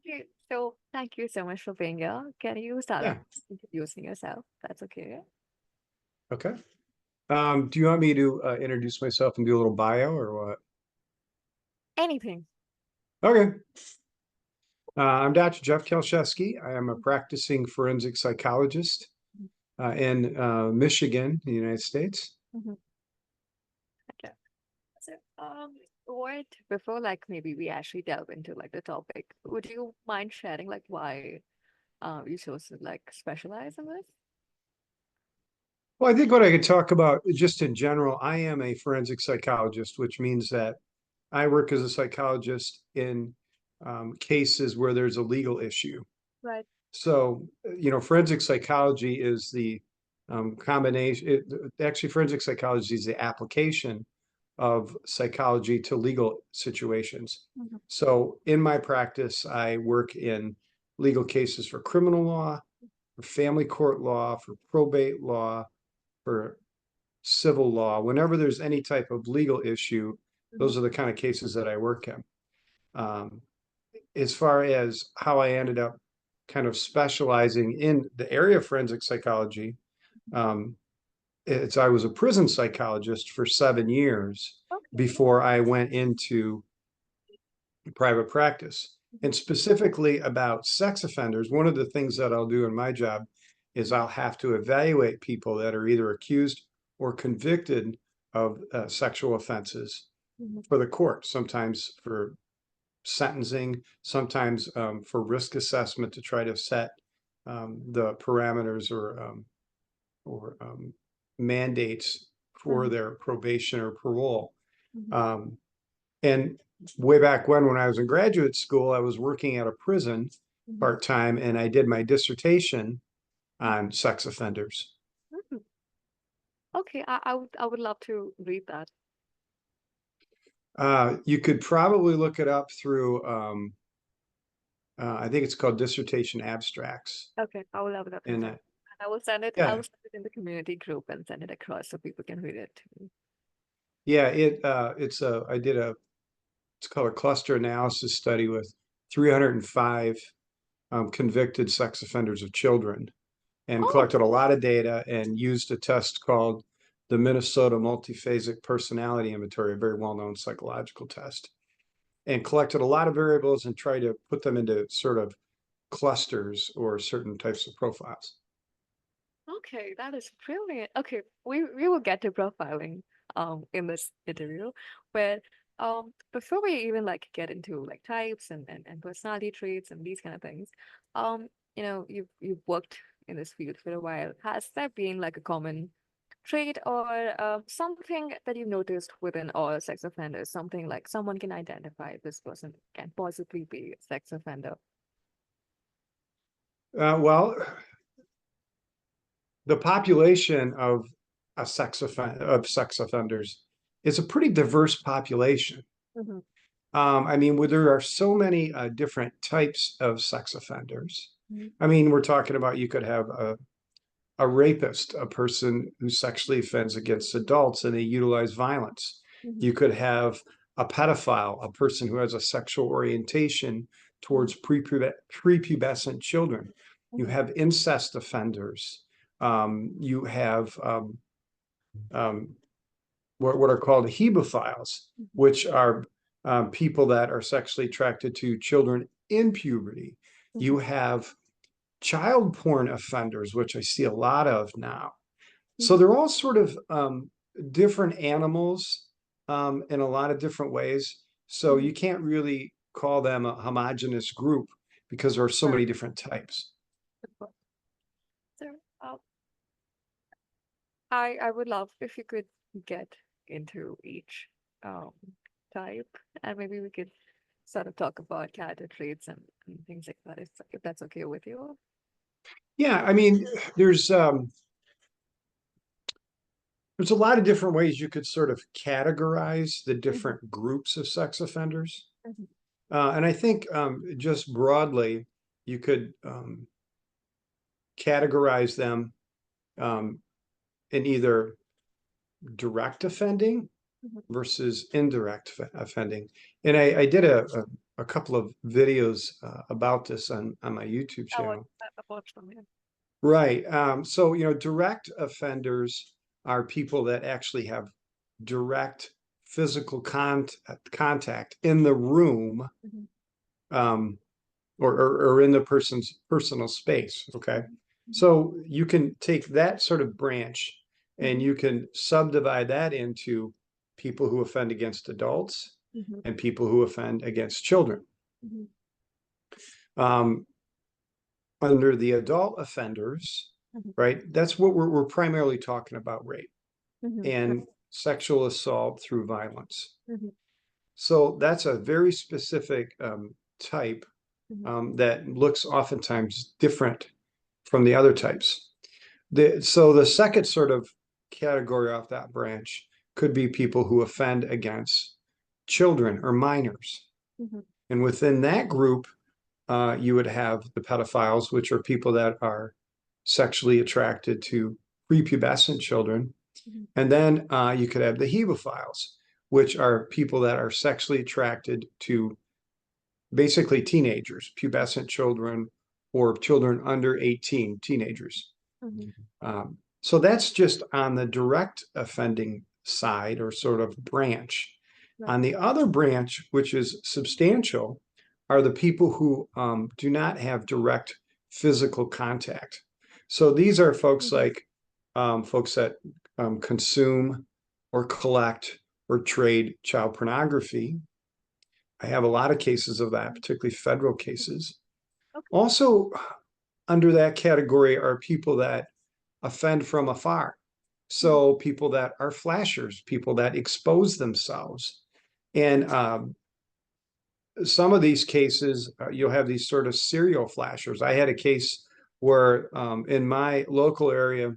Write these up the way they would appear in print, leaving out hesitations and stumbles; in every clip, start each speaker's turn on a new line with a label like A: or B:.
A: Okay, so thank you so much for being here. Can you start
B: Yeah.
A: introducing yourself? That's okay.
B: Okay. Do you want me to introduce myself and do a little bio or what?
A: Anything.
B: Okay. I'm Dr. Jeff Kalshewski. I am a practicing forensic psychologist in Michigan, the United States.
A: Mm-hmm. Okay. So, what before like maybe we actually delve into like the topic, would you mind sharing like why you chose to like specialize in this?
B: Well, I think what I could talk about just in general, I am a forensic psychologist, which means that I work as a psychologist in cases where there's a legal issue.
A: Right.
B: So, forensic psychology is the combination. Actually, forensic psychology is the application of psychology to legal situations.
A: Mm-hmm.
B: So, in my practice, I work in legal cases for criminal law, for family court law, for probate law, for civil law. Whenever there's any type of legal issue,
A: Mm-hmm.
B: those are the kind of cases that I work in. Um, as far as how I ended up kind of specializing in the area of forensic psychology, um, I was a prison psychologist for 7 years
A: Okay.
B: before I went into private practice. And specifically about sex offenders, one of the things that I'll do in my job is I'll have to evaluate people that are either accused or convicted of sexual offenses
A: Mm-hmm.
B: for the court, sometimes for sentencing, sometimes for risk assessment to try to set the parameters or mandates for
A: Mm-hmm.
B: their probation or parole.
A: Mm-hmm.
B: Um, and way back when I was in graduate school, I was working at a prison
A: Mm-hmm.
B: part-time and I did my dissertation on sex offenders.
A: Mm-hmm. Okay, I would love to read that.
B: You could probably look it up through, I think it's called Dissertation Abstracts.
A: Okay, I will have it up in
B: And
A: front. And I will send it. I
B: yeah,
A: will send it in the community group and send it across so people can read it too.
B: yeah, I did it's called a cluster analysis study with 305 convicted sex offenders of children and
A: Oh,
B: collected a lot of data and used a test called the Minnesota Multiphasic Personality Inventory, a very well-known psychological test, and collected a lot of variables and tried to put them into sort of clusters or certain types of profiles.
A: okay, that is brilliant. Okay, we will get to profiling in this interview, but before we even like get into like types and personality traits and these kind of things, you've worked in this field for a while. Has there been like a common trait or something that you've noticed within all sex offenders? Something like someone can identify this person can possibly be a sex offender.
B: Well, the population of sex offenders is a pretty diverse population.
A: Mm-hmm.
B: I mean, there are so many different types of sex offenders.
A: Mm-hmm.
B: I mean, we're talking about you could have a rapist, a person who sexually offends against adults and they utilize violence.
A: Mm-hmm.
B: You could have a pedophile, a person who has a sexual orientation towards prepubescent children. You
A: Mm-hmm.
B: have incest offenders. You have um, what are called hebephiles, which are people that are sexually attracted to children in puberty.
A: Mm-hmm.
B: You have child porn offenders, which I see a lot of now. So
A: Mm-hmm.
B: they're all sort of different animals in a lot of different ways. So
A: Mm-hmm.
B: you can't really call them a homogenous group because there are so
A: Right.
B: many different types.
A: So, uh, I would love if you could get into each um, type, and maybe we could sort of talk about character traits and things like that, if that's okay with you.
B: Yeah, I mean, there's um, there's a lot of different ways you could sort of categorize the
A: Mm-hmm.
B: different groups of sex offenders.
A: Mm-hmm.
B: And I think just broadly, you could categorize them um, in either direct offending
A: Mm-hmm.
B: versus indirect offending. And I did a couple of videos about this on my YouTube channel.
A: I watched them, yeah.
B: Right. So, direct offenders are people that actually have direct physical contact in the room,
A: Mhm,
B: um, or in the person's personal space. Okay.
A: mhm,
B: So you can take that sort of branch and
A: mhm,
B: you can subdivide that into people who offend against adults
A: mhm,
B: and people who offend against children.
A: mhm,
B: Um, Under the adult offenders,
A: mhm,
B: right? That's what we're primarily talking about, rape
A: mhm, right,
B: and sexual assault through violence.
A: mhm,
B: So that's a very specific type
A: mhm,
B: that looks oftentimes different from the other types. So the second sort of category off that branch could be people who offend against children or minors.
A: mhm,
B: And within that group, you would have the pedophiles, which are people that are sexually attracted to prepubescent children.
A: mhm,
B: And then you could have the hebephiles, which are people that are sexually attracted to basically teenagers, pubescent children, or children under 18, teenagers.
A: mhm,
B: So that's just on the direct offending side or sort of branch.
A: right,
B: On the other branch, which is substantial, are the people who do not have direct physical contact. So these are folks
A: mhm,
B: like folks that consume or collect or trade child pornography. I have a lot of cases of that, particularly federal cases.
A: okay,
B: Also, under that category are people that offend from afar.
A: mhm,
B: So people that are flashers, people that expose themselves. And some of these cases, you'll have these sort of serial flashers. I had a case where in my local area,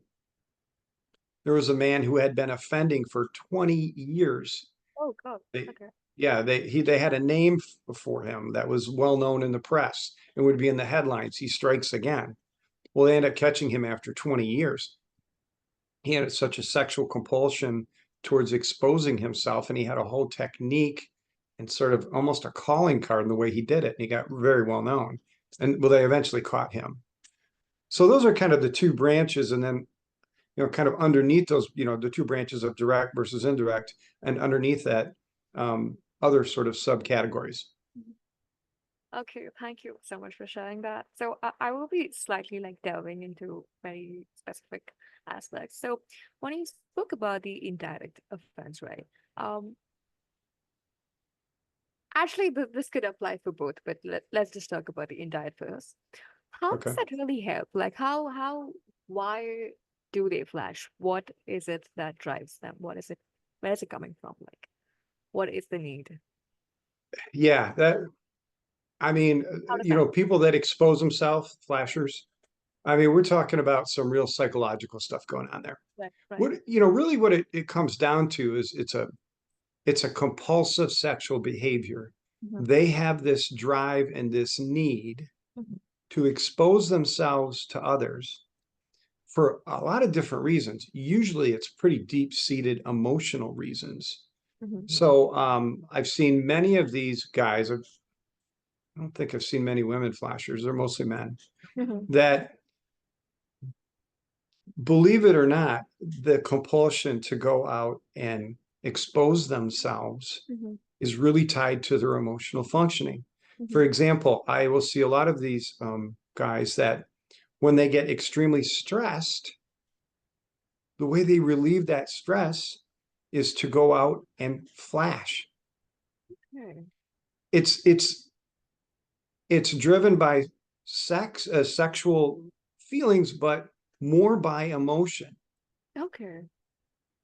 B: there was a man who had been offending for 20 years.
A: oh God,
B: They,
A: okay,
B: yeah, they had a name for him that was well known in the press and would be in the headlines. He strikes again. Well, they end up catching him after 20 years. He had such a sexual compulsion towards exposing himself, and he had a whole technique and sort of almost a calling card in the way he did it. And he got very well known. And well, they eventually caught him. So those are kind of the two branches, and then kind of underneath those, the two branches of direct versus indirect, and underneath that, other sort of subcategories.
A: mhm. Okay, thank you so much for sharing that. So I will be slightly like delving into very specific aspects. So when you spoke about the indirect offense, right? Um, Actually, this could apply for both, but let's just talk about the indirect first. How does
B: Okay.
A: that really help? Like why do they flash? What is it that drives them? Where is it coming from? Like, what is the need?
B: Yeah, I mean,
A: How does that?
B: people that expose themselves, flashers. I mean, we're talking about some real psychological stuff going on there.
A: Right, right.
B: Really what it comes down to is it's a compulsive sexual behavior.
A: Hmm.
B: They have this drive and this need
A: Hmm.
B: to expose themselves to others for a lot of different reasons. Usually it's pretty deep-seated emotional reasons.
A: Hmm.
B: So I've seen many of these guys. I don't think I've seen many women flashers. They're mostly men
A: Hmm.
B: that, believe it or not, the compulsion to go out and expose themselves
A: Hmm.
B: is really tied to their emotional functioning.
A: Hmm.
B: For example, I will see a lot of these guys that when they get extremely stressed, the way they relieve that stress is to go out and flash.
A: Okay.
B: It's it's it's driven by sexual feelings, but more by emotion.
A: Okay.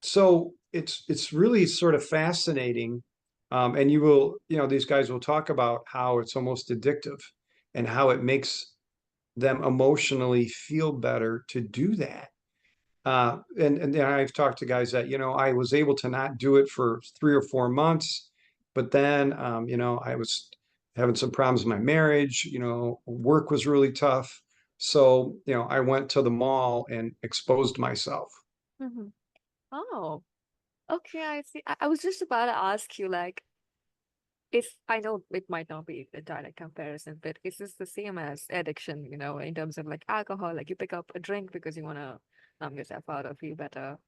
B: So it's really sort of fascinating. And these guys will talk about how it's almost addictive and how it makes them emotionally feel better to do that. And then I've talked to guys that, I was able to not do it for 3 or 4 months, but then, I was having some problems in my marriage, work was really tough. So, I went to the mall and exposed myself.
A: Hmm. Oh, okay. I see. I was just about to ask you, like, I know it might not be a direct comparison, but is this the same as addiction, in terms of like alcohol? Like you pick up a drink because you want to numb yourself out or feel better.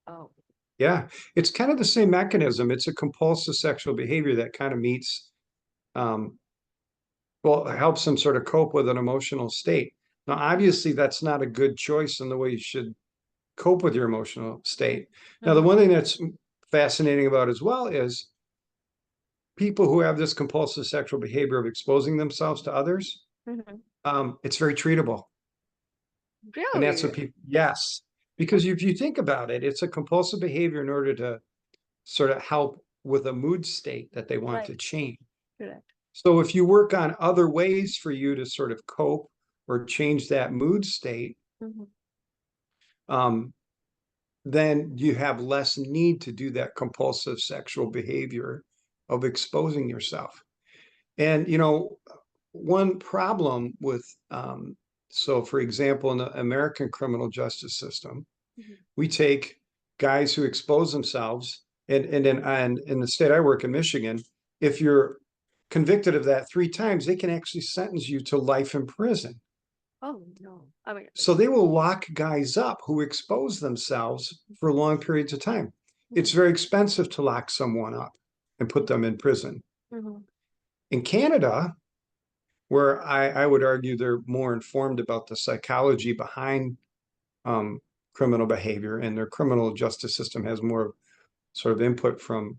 A: Oh,
B: Yeah, it's kind of the same mechanism. It's a compulsive sexual behavior that kind of meets, um, well, it helps them sort of cope with an emotional state. Now, obviously, that's not a good choice in the way you should cope with your emotional state. Now, the
A: mm-hmm,
B: one thing that's fascinating about as well is people who have this compulsive sexual behavior of exposing themselves to others,
A: mm-hmm.
B: it's very treatable. And that's
A: Really?
B: what people, yes, because if you think about it, it's a compulsive behavior in order to sort of help with a mood state that they want
A: Right.
B: to change.
A: Correct.
B: So if you work on other ways for you to sort of cope or change that mood state,
A: Mm-hmm.
B: um, then you have less need to do that compulsive sexual behavior of exposing yourself. And, one problem with, so for example, in the American criminal justice system,
A: Mm-hmm.
B: we take guys who expose themselves, and in the state I work in, Michigan, if you're convicted of that 3 times, they can actually sentence you to life in prison.
A: Oh no. I mean,
B: So they will lock guys up who expose themselves for long periods of time. It's
A: mm-hmm.
B: very expensive to lock someone up and put them in prison.
A: Mm-hmm.
B: In Canada, where I would argue they're more informed about the psychology behind um, criminal behavior, and their criminal justice system has more sort of input from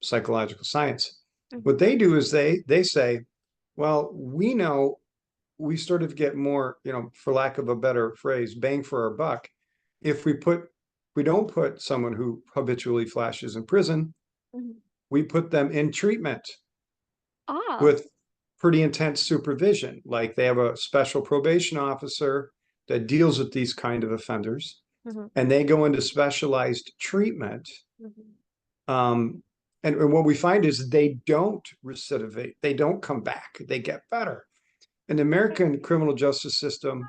B: psychological science.
A: Mm-hmm.
B: What they do is they say, well, we know we sort of get more, for lack of a better phrase, bang for our buck if we don't put someone who habitually flashes in prison,
A: Mm-hmm.
B: we put them in treatment
A: Ah.
B: with pretty intense supervision. Like they have a special probation officer that deals with these kind of offenders,
A: Mm-hmm.
B: and they go into specialized treatment.
A: Mm-hmm.
B: Um, and what we find is they don't recidivate, they don't come back, they get better. In the American criminal justice system,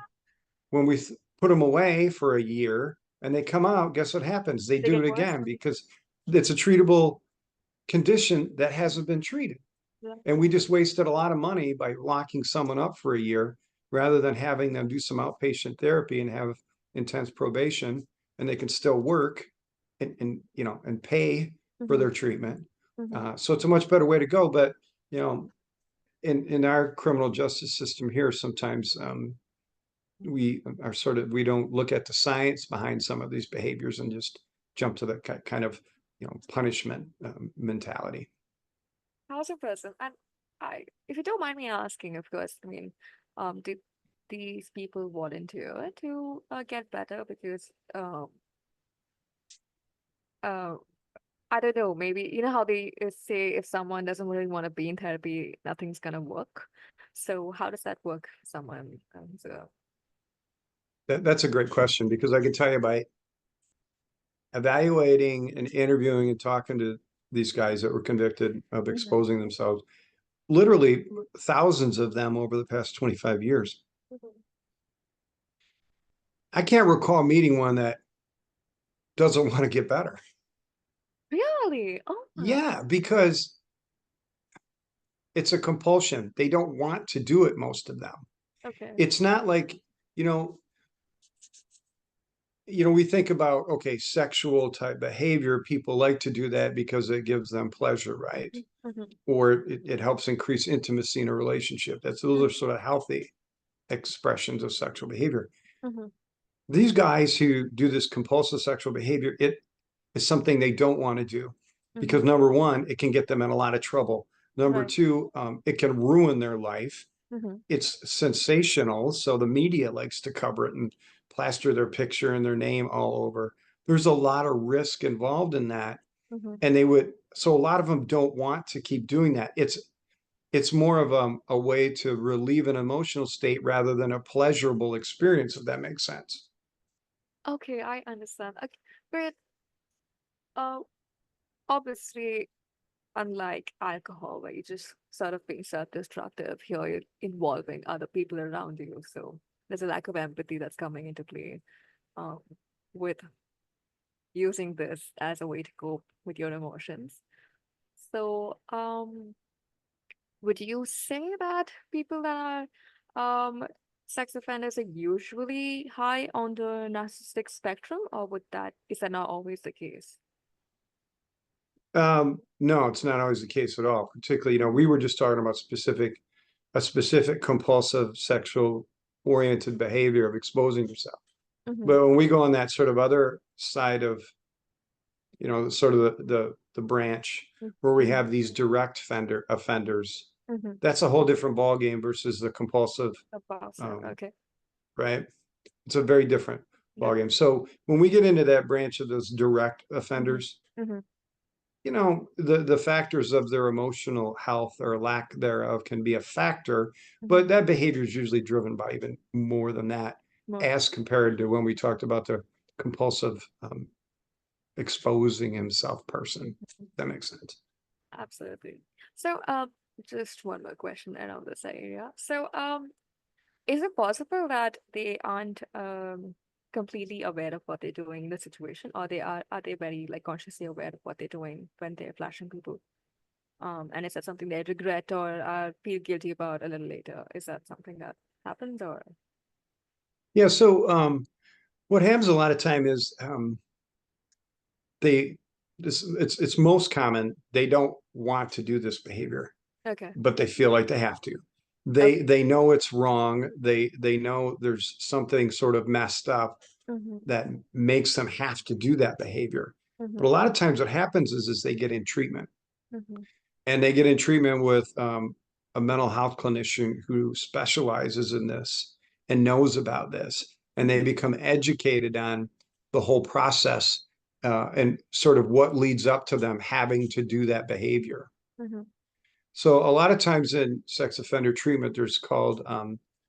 B: when we put them away for a year and they come out, guess what happens? They
A: They
B: do
A: get
B: it
A: worse.
B: again because it's a treatable condition that hasn't been treated.
A: Yeah.
B: And we just wasted a lot of money by locking someone up for a year rather than having them do some outpatient therapy and have intense probation, and they can still work and pay for
A: Mm-hmm.
B: their treatment.
A: Mm-hmm.
B: So it's a much better way to go. But you know, in our criminal justice system here, sometimes we don't look at the science behind some of these behaviors and just jump to the kind of punishment mentality.
A: How's a person? And if you don't mind me asking, of course, I mean, did these people volunteer to get better? Because uh, I don't know, maybe you know how they say if someone doesn't really want to be in therapy, nothing's gonna work. So how does that work for someone? So,
B: That's a great question because I can tell you by evaluating and interviewing and talking to these guys that were convicted of
A: mhm,
B: exposing themselves, literally thousands of them over the past 25 years.
A: mhm.
B: I can't recall meeting one that doesn't want to get better.
A: Really? Oh,
B: Yeah, because it's a compulsion. They don't want to do it, most of them.
A: okay.
B: It's not like, you know, we think about, okay, sexual type behavior. People like to do that because it gives them pleasure, right?
A: Mhm, mhm,
B: Or it helps increase intimacy in a relationship. Those are
A: mhm,
B: sort of healthy expressions of sexual behavior.
A: mhm,
B: These guys who do this compulsive sexual behavior, it is something they don't want to do
A: mhm.
B: because number one, it can get them in a lot of trouble. Number
A: Right.
B: two, it can ruin their life.
A: Mhm.
B: It's sensational, so the media likes to cover it and plaster their picture and their name all over. There's a lot of risk involved in that,
A: Mhm.
B: and so a lot of them don't want to keep doing that. It's more of a way to relieve an emotional state rather than a pleasurable experience, if that makes sense.
A: Okay, I understand. Okay, but uh, obviously, unlike alcohol, where you just sort of being self-destructive, here you're involving other people around you. So there's a lack of empathy that's coming into play um, with using this as a way to cope with your emotions. So, would you say that people that are sex offenders are usually high on the narcissistic spectrum, or is that not always the case?
B: No, it's not always the case at all. Particularly,
A: Mm-hmm.
B: we were just talking about a specific compulsive sexual oriented behavior of exposing yourself.
A: Mm-hmm.
B: But when we go on that sort of other side of, sort of the branch where we
A: Mm-hmm.
B: have these direct offenders,
A: Mm-hmm.
B: that's a whole different ballgame versus the compulsive, um,
A: Okay.
B: right? It's a very different
A: Yeah.
B: ballgame. So when we get into that branch of those direct
A: Mm-hmm.
B: offenders,
A: Mm-hmm.
B: the factors of their emotional health or lack thereof can be a factor,
A: Mm-hmm.
B: but that behavior is usually driven by even more than that,
A: More.
B: as compared to when we talked about the compulsive, exposing himself person. That makes sense.
A: Absolutely. So, just one more question around this area. So, is it possible that they aren't completely aware of what they're doing in the situation, or are they very like consciously aware of what they're doing when they're flashing people? And is that something they regret or feel guilty about a little later? Is that something that happens, or?
B: Yeah. So what happens a lot of time is, they it's most common they don't want to do this behavior,
A: Okay.
B: but they feel like they have to.
A: Okay.
B: They know it's wrong. They know there's something sort of messed up
A: Mm-hmm.
B: that makes them have to do that behavior.
A: Mm-hmm.
B: But a lot of times what happens is they get in treatment,
A: Mm-hmm.
B: and they get in treatment with, a mental health clinician who specializes in this and knows about this, and they
A: Mm-hmm.
B: become educated on the whole process, and sort of what leads up to them having to do that behavior.
A: Mm-hmm.
B: So a lot of times in sex offender treatment, there's called,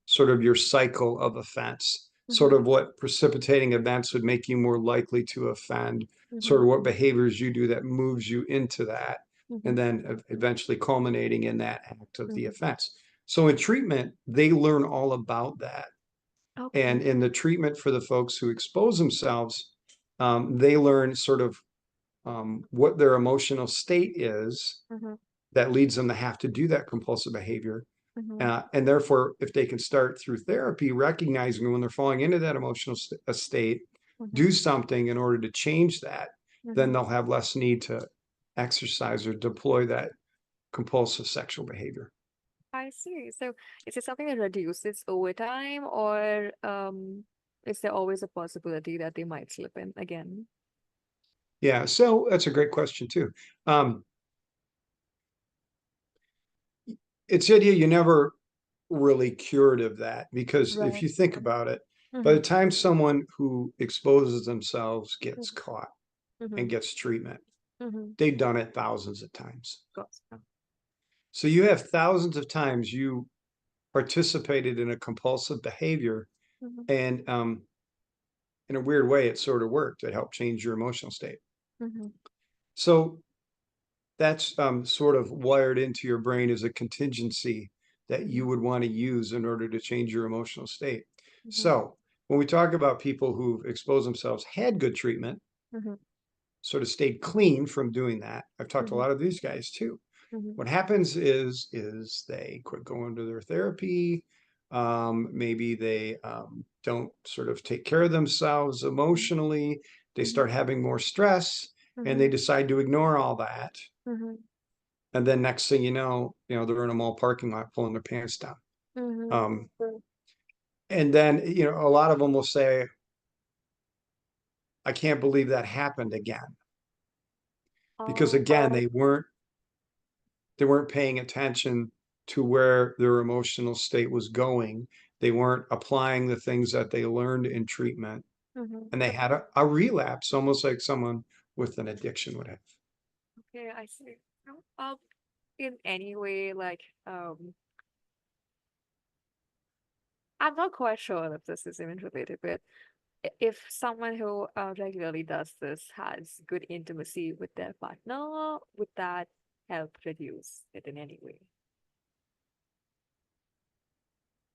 B: sort of your cycle of offense,
A: Mm-hmm.
B: sort of what precipitating events would make you more likely to offend,
A: Mm-hmm.
B: sort of what behaviors you do that moves you into that,
A: Mm-hmm.
B: and then eventually culminating in that act of the
A: Mm-hmm.
B: offense. So in treatment, they learn all about that.
A: Okay.
B: And in the treatment for the folks who expose themselves, they learn sort of, what their emotional state is
A: Mm-hmm.
B: that leads them to have to do that compulsive behavior.
A: Mm-hmm.
B: And therefore, if they can start through therapy, recognizing when they're falling into that emotional state,
A: Mm-hmm.
B: do something in order to change that,
A: Mm-hmm.
B: then they'll have less need to exercise or deploy that compulsive sexual behavior.
A: I see. So is it something that reduces over time, or is there always a possibility that they might slip in again?
B: Yeah, so that's a great question too. Um, it's the idea you never really cured of that, because if
A: Right.
B: you think about it, by
A: Mm-hmm.
B: the time someone who exposes themselves gets
A: Mm-hmm.
B: caught
A: Mm-hmm.
B: and gets treatment,
A: Mm-hmm.
B: they've done it thousands of times.
A: Of course.
B: So you have thousands of times you participated in a compulsive behavior,
A: Mm-hmm.
B: and, in a weird way, it sort of worked. It helped change your emotional state.
A: Mm-hmm.
B: So that's, sort of wired into your brain as a contingency that
A: Mm-hmm.
B: you would want to use in order to change your emotional state.
A: Mm-hmm.
B: So when we talk about people who've exposed themselves, had good treatment,
A: Mm-hmm.
B: sort of stayed clean from doing that. I've talked to a
A: Mm-hmm.
B: lot of these guys too.
A: Mm-hmm.
B: What happens is they quit going to their therapy. Maybe they, don't sort of take care of themselves emotionally. They
A: Mm-hmm.
B: start having more stress, and
A: Mm-hmm.
B: they decide to ignore all that.
A: Mm-hmm.
B: And then next thing they're in a mall parking lot pulling their pants down.
A: Mm-hmm.
B: Um, and then, a lot of them will say, I can't believe that happened again. Because
A: Oh.
B: again, they weren't paying attention to where their emotional state was going. They weren't applying the things that they learned in treatment,
A: Mm-hmm.
B: and they had a relapse, almost like someone with an addiction would have.
A: Okay, I see. So, in any way, like, I'm not quite sure if this is even related, but if someone who regularly does this has good intimacy with their partner, would that help reduce it in any way?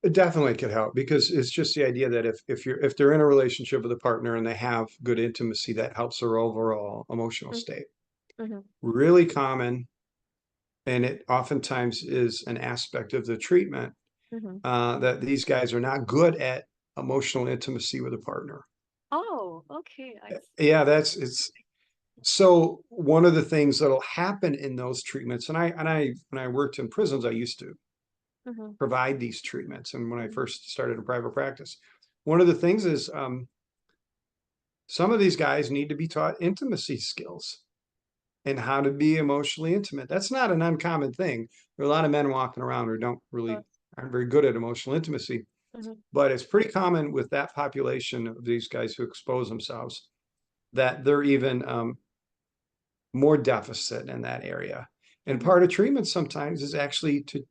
B: It definitely could help, because it's just the idea that if they're in a relationship with a partner and they have good intimacy, that helps their overall emotional
A: Mm-hmm.
B: state.
A: Mm-hmm.
B: Really common. and it oftentimes is an aspect of the treatment,
A: Mm-hmm.
B: that these guys are not good at emotional intimacy with a partner.
A: Oh, okay. I
B: Yeah, it's so one of the things that'll happen in those treatments, and I when I worked in prisons, I used to
A: mm-hmm.
B: provide these treatments, and when I
A: Mm-hmm.
B: first started in private practice, one of the things is some of these guys need to be taught intimacy skills and how to be emotionally intimate. That's not an uncommon thing. There are a lot of men walking around who don't really aren't very good at emotional intimacy,
A: Mm-hmm.
B: but it's pretty common with that population of these guys who expose themselves that they're even more deficit in that area. And
A: Mm-hmm.
B: part of treatment sometimes is actually to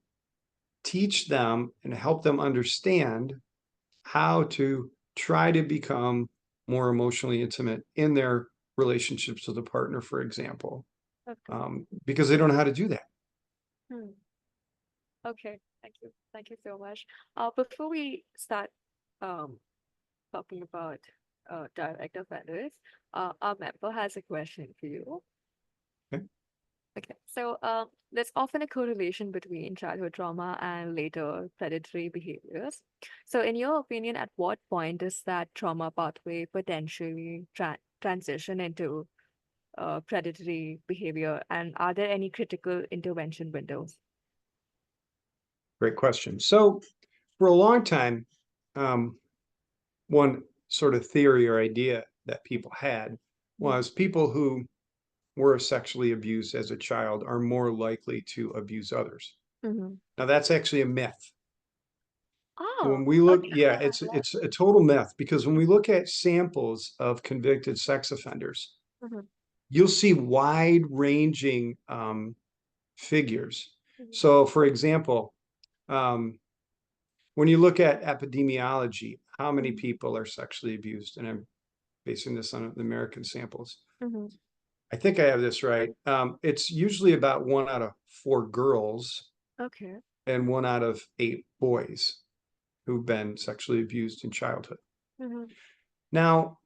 B: teach them and help them understand how to try to become more emotionally intimate in their relationships with a partner, for example,
A: Okay.
B: because they don't know how to do that.
A: Hmm. Okay. Thank you. Thank you so much. Before we start um talking about direct offenders, our member has a question for you.
B: Okay?
A: Okay. So there's often a correlation between childhood trauma and later predatory behaviors. So in your opinion, at what point does that trauma pathway potentially transition into predatory behavior? And are there any critical intervention windows?
B: Great question. So for a long time, um, one sort of theory or idea that people had was people who were sexually abused as a child are more likely to abuse others.
A: Mm-hmm.
B: Now that's actually a myth.
A: Oh,
B: When we look,
A: okay.
B: yeah, it's a total myth because when we look at samples of convicted sex offenders,
A: Mm-hmm.
B: you'll see wide-ranging figures.
A: Mm-hmm.
B: So, for example, um, when you look at epidemiology, how many people are sexually abused? And I'm basing this on the American samples.
A: Mm-hmm.
B: I think I have this right. It's usually about 1 out of 4 girls
A: Okay.
B: and 1 out of 8 boys who've been sexually abused in childhood.
A: Mm-hmm.
B: Now,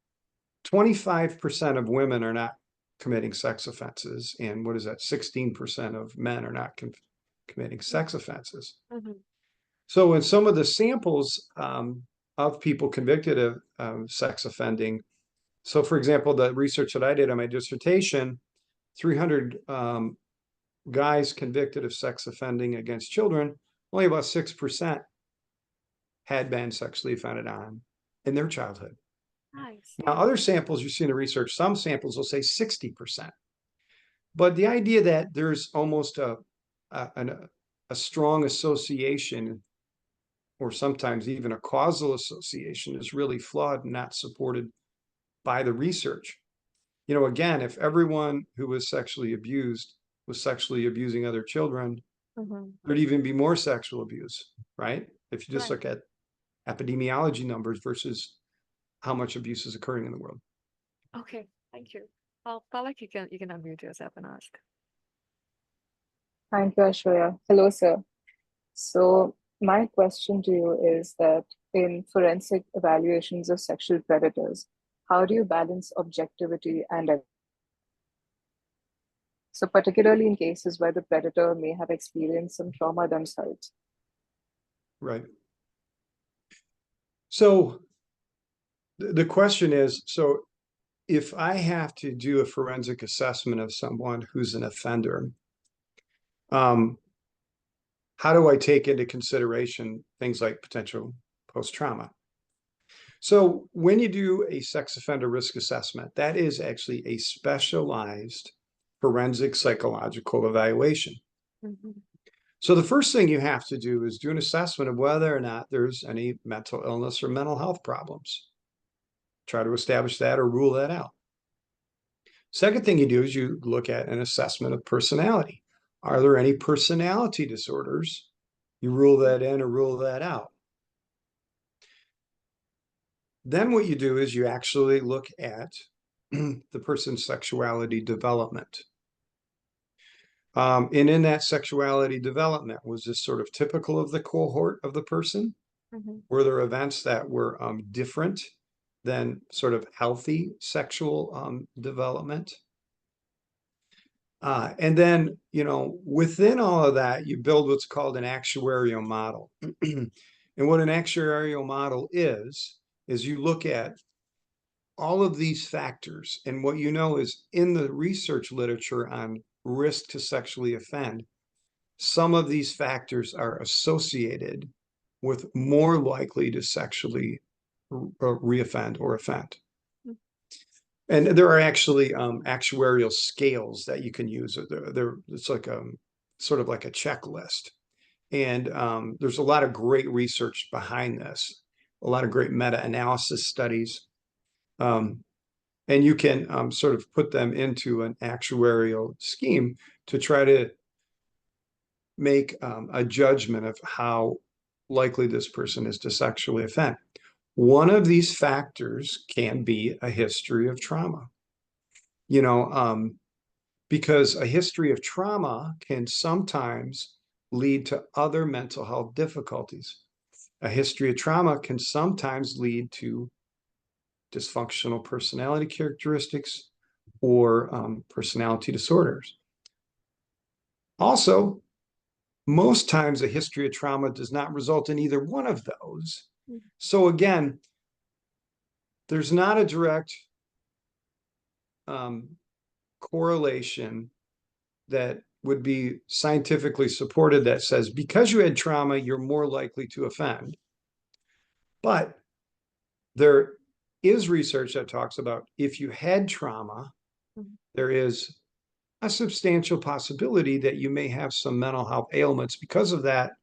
B: 25% of women are not committing sex offenses, and what is that? 16% of men are not committing sex offenses.
A: Mm-hmm.
B: So, in some of the samples of people convicted of sex offending, so for example, the research that I did on my dissertation, 300 guys convicted of sex offending against children, only about 6% had been sexually offended on in their childhood.
A: I
B: Now,
A: see.
B: other samples you see in the research, some samples will say 60%. But the idea that there's almost a, a strong association or sometimes even a causal association is really flawed and not supported by the research. You know, again, if everyone who was sexually abused was sexually abusing other children,
A: Mm-hmm.
B: there'd even be more sexual abuse, right? If you just
A: Right.
B: look at epidemiology numbers versus how much abuse is occurring in the world.
A: Okay. Thank you. Palak, you can unmute yourself and ask.
C: Thank you, Ashwarya. Hello, sir. So, my question to you is that in forensic evaluations of sexual predators, how do you balance objectivity and so particularly in cases where the predator may have experienced some trauma themselves?
B: Right. So the question is, so if I have to do a forensic assessment of someone who's an offender, um, how do I take into consideration things like potential post-trauma? So when you do a sex offender risk assessment, that is actually a specialized forensic psychological evaluation.
A: Mm-hmm.
B: So the first thing you have to do is do an assessment of whether or not there's any mental illness or mental health problems. Try to establish that or rule that out. Second thing you do is you look at an assessment of personality. Are there any personality disorders? You rule that in or rule that out. Then what you do is you actually look at the person's sexuality development. And in that sexuality development, was this sort of typical of the cohort of the person?
A: Mm-hmm.
B: Were there events that were different than sort of healthy sexual development? And then, you know, within all of that, you build what's called an actuarial model. And what an actuarial model is you look at all of these factors. And what you know is in the research literature on risk to sexually offend, some of these factors are associated with more likely to sexually reoffend or offend. And there are actually actuarial scales that you can use. It's like a sort of like a checklist. And there's a lot of great research behind this, a lot of great meta-analysis studies. And you can sort of put them into an actuarial scheme to try to make a judgment of how likely this person is to sexually offend. One of these factors can be a history of trauma. You know, because a history of trauma can sometimes lead to other mental health difficulties. A history of trauma can sometimes lead to dysfunctional personality characteristics or personality disorders. Also, most times a history of trauma does not result in either one of those. So again, there's not a direct correlation that would be scientifically supported that says because you had trauma, you're more likely to offend. But there is research that talks about if you had trauma, there is a substantial possibility that you may have some mental health ailments because of that.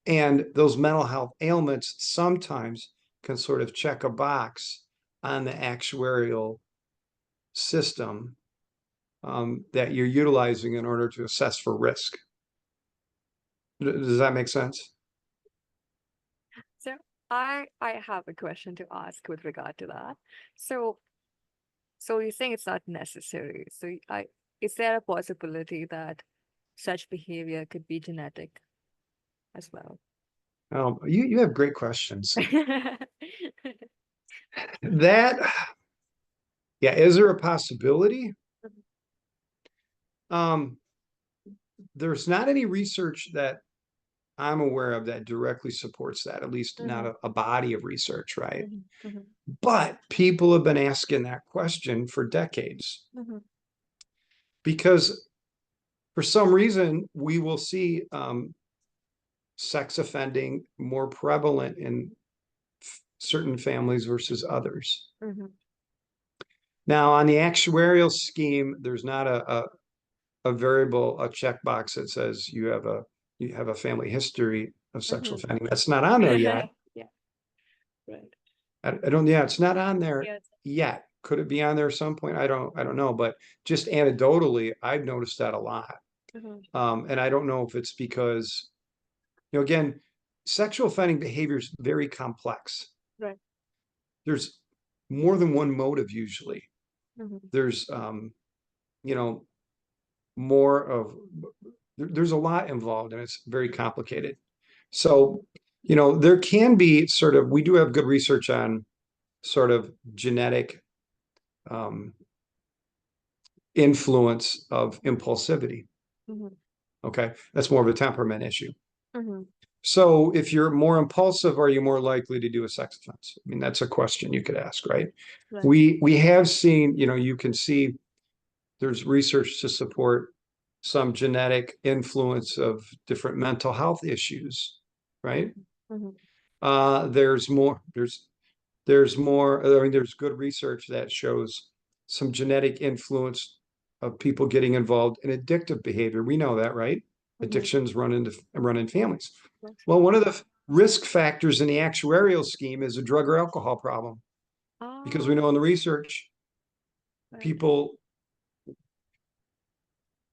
B: And those mental health ailments sometimes can sort of check a box on the actuarial system that you're utilizing in order to assess for risk. Does that make sense?
A: So I have a question to ask with regard to that. So you think it's not necessary. So is there a possibility that such behavior could be genetic as well?
B: You have great questions. That, yeah, is there a possibility? There's not any research that I'm aware of that directly supports that, at least not a body of research, right? But people have been asking that question for decades because for some reason we will see sex offending more prevalent in certain families versus others. Now, on the actuarial scheme, there's not a variable, a checkbox that says you have a family history of sexual offending. That's not on there yet.
A: Yeah, right.
B: I don't. Yeah, it's not on there
A: Yes.
B: yet. Could it be on there at some point? I don't know. But just anecdotally, I've noticed that a lot. And I don't know if it's because, you know, again, sexual offending behavior is very complex.
A: Right.
B: There's more than one motive usually. There's you know, more of there's a lot involved and it's very complicated. So, you know, there can be sort of, we do have good research on sort of genetic influence of impulsivity. Okay, that's more of a temperament issue. So if you're more impulsive, are you more likely to do a sex offense? I mean, that's a question you could ask, right? We have seen, you know, you can see there's research to support some genetic influence of different mental health issues, right? There's more, I mean, there's good research that shows some genetic influence of people getting involved in addictive behavior. We know that, right? Addictions run in families. Well, one of the risk factors in the actuarial scheme is a drug or alcohol problem. Because we know in the research, people,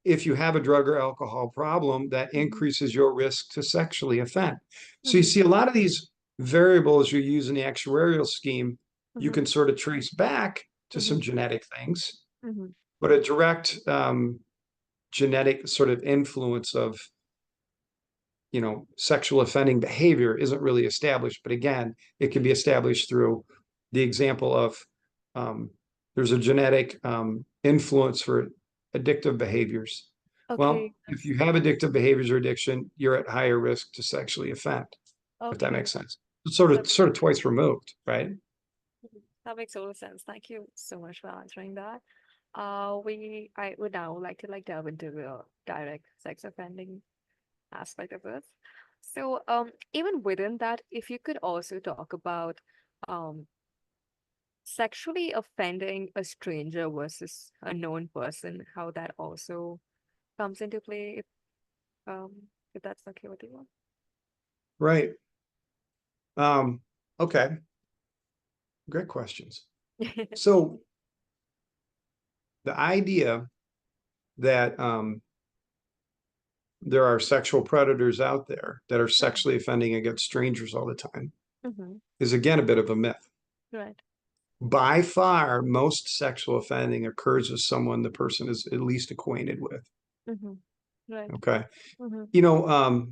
B: if you have a drug or alcohol problem, that increases your risk to sexually offend. So you see a lot of these variables you use in the actuarial scheme, you can sort of trace back to some genetic things, but a direct genetic sort of influence of, you know, sexual offending behavior isn't really established. But again, it can be established through the example of there's a genetic influence for addictive behaviors. Well,
A: Okay.
B: if you have addictive behaviors or addiction, you're at higher risk to sexually offend, if that
A: Okay.
B: makes sense. It's
A: That,
B: sort of twice removed, right?
A: that makes total sense. Thank you so much for answering that. I would now like to like delve into the direct sex offending aspect of it. So, even within that, if you could also talk about um sexually offending a stranger versus a known person, how that also comes into play, um, if that's okay with you.
B: Right. Okay. Great questions. So the idea that there are sexual predators out there that are sexually offending against strangers all the time
A: Mm-hmm.
B: is again a bit of a myth.
A: Right.
B: By far, most sexual offending occurs with someone the person is at least acquainted with.
A: Mm-hmm. Right.
B: Okay.
A: Mm-hmm.
B: You know,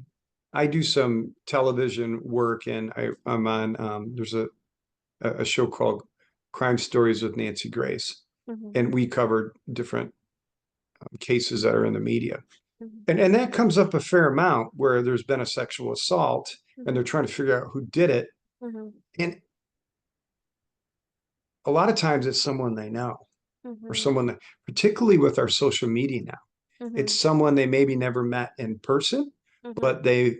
B: I do some television work and I'm on, there's a show called Crime Stories with Nancy Grace.
A: Mm-hmm.
B: And we covered different cases that are in the media.
A: Mm-hmm.
B: And that comes up a fair amount where there's been a sexual assault and
A: Mm-hmm.
B: they're trying to figure out who did it.
A: Mm-hmm.
B: And a lot of times it's someone they know or
A: Mm-hmm.
B: someone that, particularly with our social media now,
A: Mm-hmm.
B: it's someone they maybe never met in person,
A: Mm-hmm.
B: but they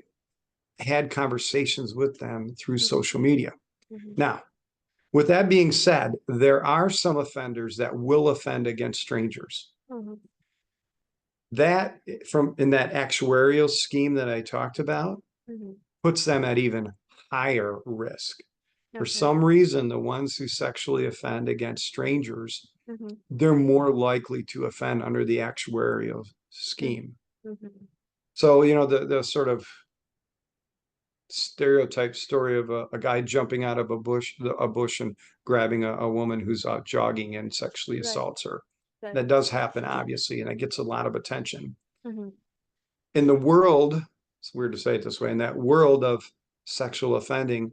B: had conversations with them through
A: Mm-hmm.
B: social media.
A: Mm-hmm.
B: Now, with that being said, there are some offenders that will offend against strangers.
A: Mm-hmm.
B: That from in that actuarial scheme that I talked about
A: Mm-hmm.
B: puts them at even higher risk. For
A: Okay.
B: some reason, the ones who sexually offend against strangers,
A: Mm-hmm.
B: they're more likely to offend under the actuarial
A: Mm-hmm.
B: scheme.
A: Mm-hmm.
B: So, you know, the sort of stereotype story of a guy jumping out of a bush and grabbing a woman who's out jogging and sexually
A: Right.
B: assaults her.
A: Right.
B: That does happen, obviously, and it gets a lot of attention.
A: Mm-hmm.
B: In the world, it's weird to say it this way, in that world of sexual offending,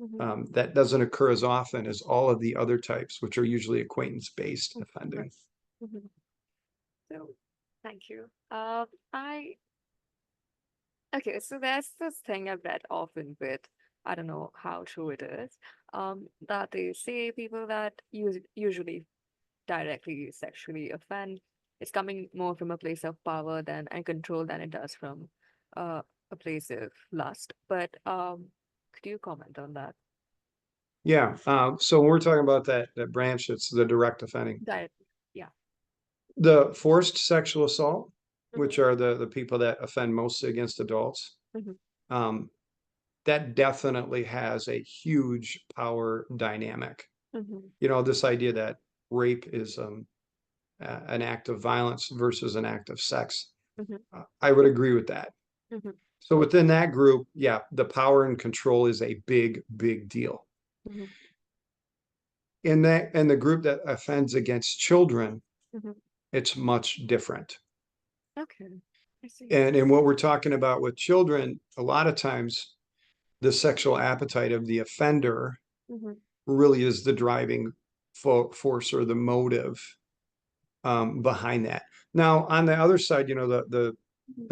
A: Mm-hmm.
B: that doesn't occur as often as all of the other types, which are usually acquaintance-based
A: Right.
B: offending.
A: Mm-hmm. So, thank you. I Okay, so there's this thing I've read often, but I don't know how true it is. That they say people that usually directly sexually offend, it's coming more from a place of power than and control than it does from uh, a place of lust. But could you comment on that?
B: Yeah. So when we're talking about that branch, it's the direct offending.
A: Directly, yeah.
B: The forced sexual assault,
A: Mm-hmm.
B: which are the people that offend mostly against adults,
A: Mm-hmm.
B: um, that definitely has a huge power dynamic.
A: Mm-hmm.
B: You know, this idea that rape is an act of violence versus an act of sex.
A: Mm-hmm.
B: I would agree with that.
A: Mm-hmm.
B: So within that group, yeah, the power and control is a big, big deal.
A: Mm-hmm.
B: In the group that offends against children,
A: Mm-hmm.
B: it's much different.
A: Okay, I see.
B: And what we're talking about with children, a lot of times the sexual appetite of the offender
A: Mm-hmm.
B: really is the driving force or the motive behind that. Now, on the other side, you know, the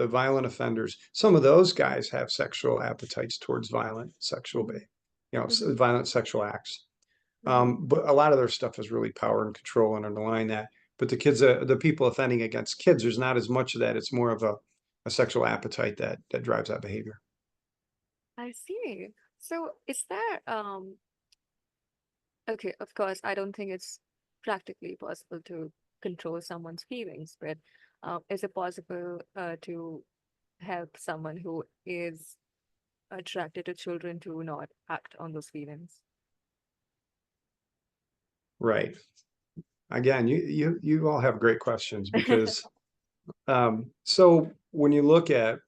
B: violent offenders, some of those guys have sexual appetites towards violent sexual,
A: Mm-hmm.
B: you know,
A: Mm-hmm.
B: violent sexual acts.
A: Mm-hmm.
B: But a lot of their stuff is really power and control and underlying that. But the people offending against kids, there's not as much of that. It's more of a sexual appetite that drives that behavior.
A: I see. So is there okay, of course, I don't think it's practically possible to control someone's feelings, but is it possible to help someone who is attracted to children to not act on those feelings?
B: Right. Again, you all have great questions because so when you look at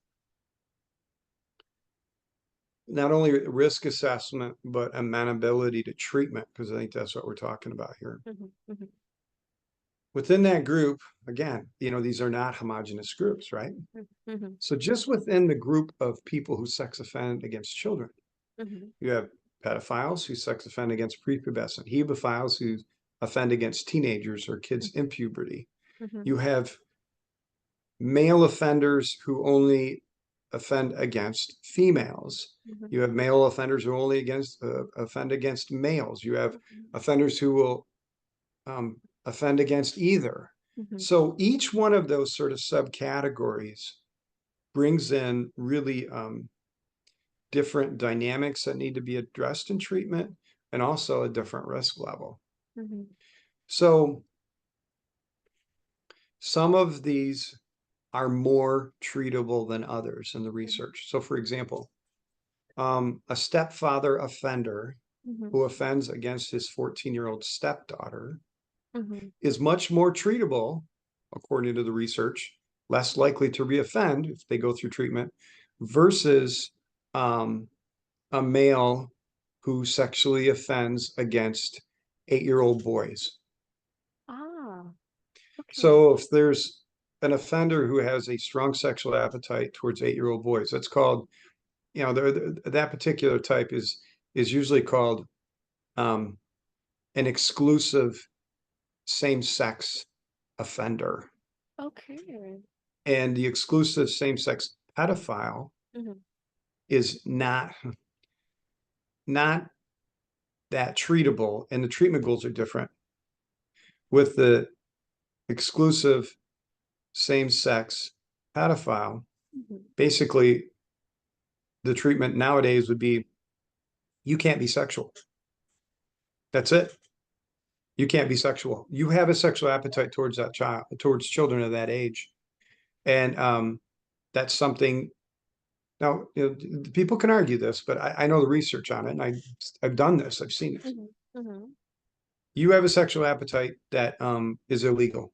B: not only risk assessment, but amenability to treatment, because I think that's what we're talking about here.
A: Mhm, mhm,
B: Within that group, again, you know, these are not homogenous groups, right?
A: mhm,
B: So just within the group of people who sex offend against children,
A: mhm,
B: you have pedophiles who sex offend against prepubescent, hebephiles who offend against teenagers or kids in puberty.
A: mhm,
B: You have male offenders who only offend against females. You have male offenders who only offend against males. You have offenders who will offend against either. So each one of those sort of subcategories brings in really different dynamics that need to be addressed in treatment, and also a different risk level. So some of these are more treatable than others in the research. So for example, a stepfather offender who offends against his 14-year-old stepdaughter is much more treatable, according to the research, less likely to reoffend if they go through treatment, versus a male who sexually offends against 8-year-old boys.
A: Ah, okay.
B: So if there's an offender who has a strong sexual appetite towards 8-year-old boys, that's called, that particular type is usually called an exclusive same-sex offender.
A: Okay.
B: And the exclusive same-sex pedophile is not that treatable, and the treatment goals are different. With the exclusive same-sex pedophile, basically the treatment nowadays would be, you can't be sexual. That's it. You can't be sexual. You have a sexual appetite towards that child, towards children of that age. And that's something. Now, people can argue this, but I know the research on it, and I've done this. I've seen it. You have a sexual appetite that is illegal.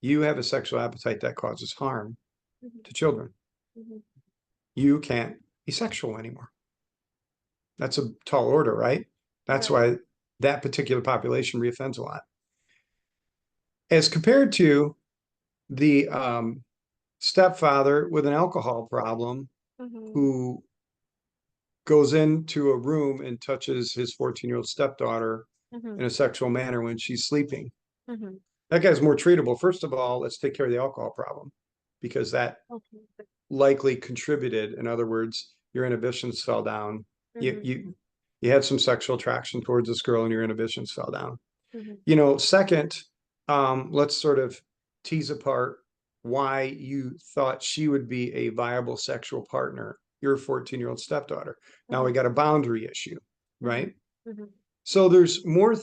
B: You have a sexual appetite that causes harm to children. You can't be sexual anymore. That's a tall order, right? That's why that particular population reoffends a lot. As compared to the stepfather with an alcohol problem who goes into a room and touches his 14-year-old stepdaughter in a sexual manner when she's sleeping. That guy's more treatable. First of all, let's take care of the alcohol problem, because that likely contributed. In other words, your inhibitions fell down. You had some sexual attraction towards this girl and your inhibitions fell down. Second, let's sort of tease apart why you thought she would be a viable sexual partner, your 14-year-old stepdaughter. Now we got a boundary issue, right? So there's more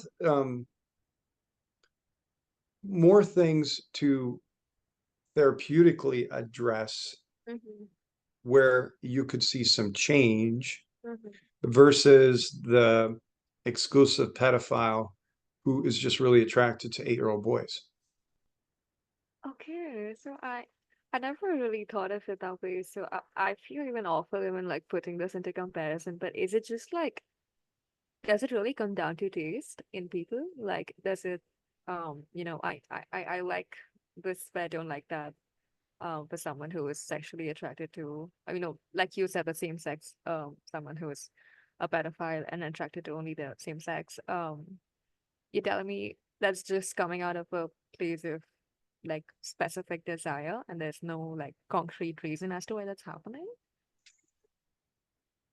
B: things to therapeutically address where you could see some change versus the exclusive pedophile who is just really attracted to 8-year-old boys.
A: Okay, so I never really thought of it that way. So I feel even awful even like putting this into comparison, but is it just like, does it really come down to taste in people? Like, does it I like this but I don't like that for someone who is sexually attracted to, like you said, the same sex, someone who is a pedophile and attracted to only the same sex. You're telling me that's just coming out of a place of like specific desire and there's no like concrete reason as to why that's happening?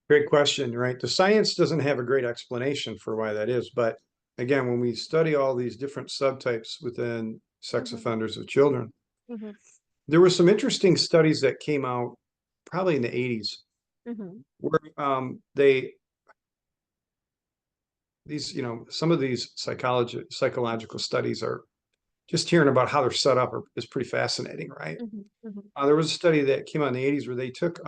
B: Great question, right? The science doesn't have a great explanation for why that is, but again, when we study all these different subtypes within sex offenders of children, there were some interesting studies that came out probably in the 80s where some of these psychological studies are just hearing about how they're set up is pretty fascinating, right? There was a study that came out in the 80s where they took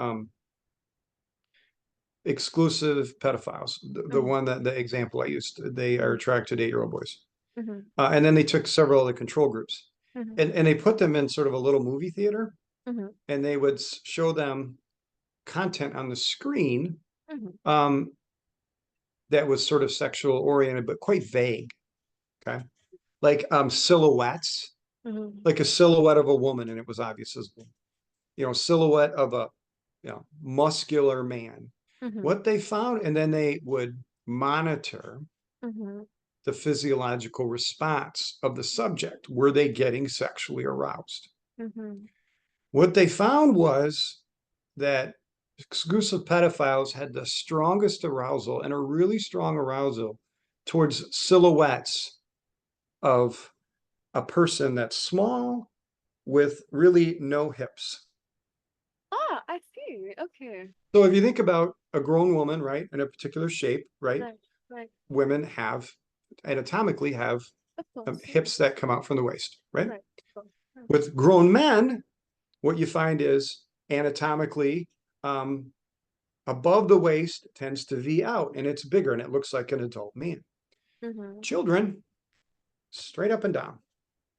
B: exclusive pedophiles, the example I used, they are attracted to 8-year-old boys. And then they took several other control groups and they put them in sort of a little movie theater and they would show them content on the screen that was sort of sexual oriented, but quite vague. Okay. Like silhouettes, like a silhouette of a woman, and it was obvious as, silhouette of a, muscular man. What they found, and then they would monitor the physiological response of the subject. Were they getting sexually aroused? What they found was that exclusive pedophiles had the strongest arousal and a really strong arousal towards silhouettes of a person that's small with really no hips.
A: Ah, I see. Okay.
B: So if you think about a grown woman, right, in a particular shape, right,
A: Right. Right.
B: women have anatomically have
A: Of course.
B: hips that come out from the waist, right?
A: Right. Of course. Right.
B: With grown men, what you find is anatomically, above the waist tends to V out and it's bigger and it looks like an adult man.
A: Mm-hmm.
B: Children, straight up and down,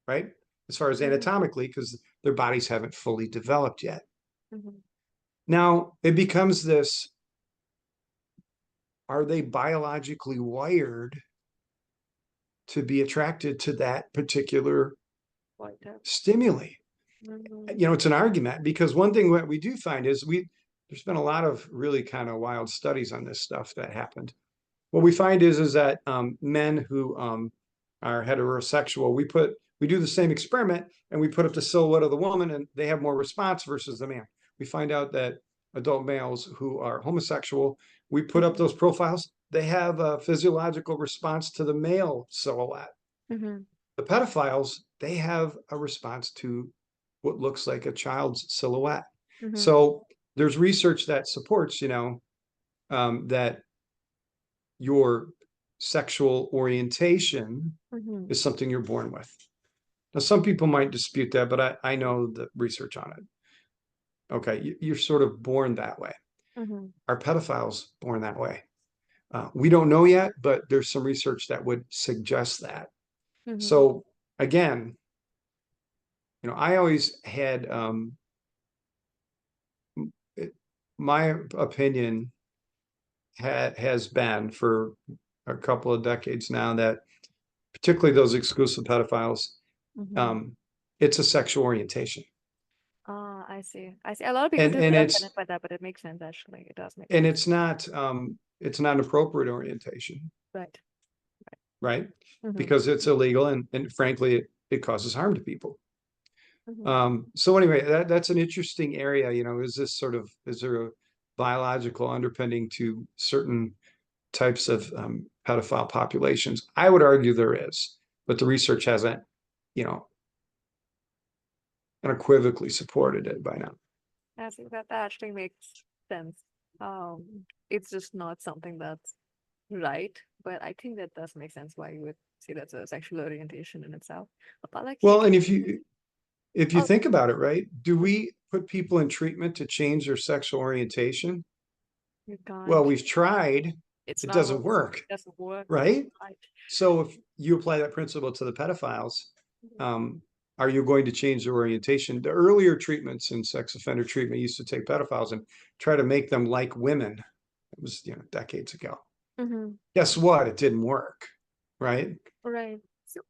B: right? As far as
A: Mm-hmm.
B: anatomically, because their bodies haven't fully developed yet.
A: Mm-hmm.
B: Now it becomes this, are they biologically wired to be attracted to that particular
A: Quite that.
B: stimuli?
A: Mm-hmm.
B: You know, it's an argument because one thing what we do find is there's been a lot of really kind of wild studies on this stuff that happened. What we find is that men who are heterosexual, we do the same experiment and we put up the silhouette of the woman and they have more response versus the man. We find out that adult males who are homosexual, we put up those profiles, they have a physiological response to the male silhouette.
A: Mm-hmm.
B: The pedophiles, they have a response to what looks like a child's silhouette.
A: Mm-hmm.
B: So there's research that supports, that your sexual orientation
A: Mm-hmm.
B: is something you're born with. Now, some people might dispute that, but I know the research on it. Okay, you're sort of born that way.
A: Mm-hmm.
B: Are pedophiles born that way? We don't know yet, but there's some research that would suggest that.
A: Mm-hmm.
B: So again, I always had my opinion has been for a couple of decades now that particularly those exclusive pedophiles,
A: Mm-hmm.
B: it's a sexual orientation.
A: Ah, I see. I see. A lot of people
B: And
A: do
B: and
A: get
B: it's
A: offended by that, but it makes sense actually. It does make
B: and
A: sense.
B: it's not an appropriate orientation,
A: Right.
B: right?
A: Mm-hmm.
B: Because it's illegal and frankly it causes harm to people.
A: Mm-hmm.
B: So anyway, that's an interesting area, is there a biological underpinning to certain types of pedophile populations? I would argue there is, but the research hasn't, you know, unequivocally supported it by now.
A: I think that actually makes sense. It's just not something that's right, but I think that does make sense why you would see that's a sexual orientation in itself. But like you
B: Well, and
A: can,
B: if you
A: oh,
B: think about it, right, do we put people in treatment to change their sexual orientation?
A: you
B: Well,
A: can't.
B: we've tried,
A: It's
B: it
A: not
B: doesn't
A: working.
B: work,
A: It doesn't work.
B: right?
A: Right.
B: So if you apply that principle to the pedophiles, um, are you going to change their orientation? The earlier treatments in sex offender treatment used to take pedophiles and try to make them like women. It was, decades ago.
A: Mm-hmm.
B: Guess what? It didn't work, right?
A: Right. So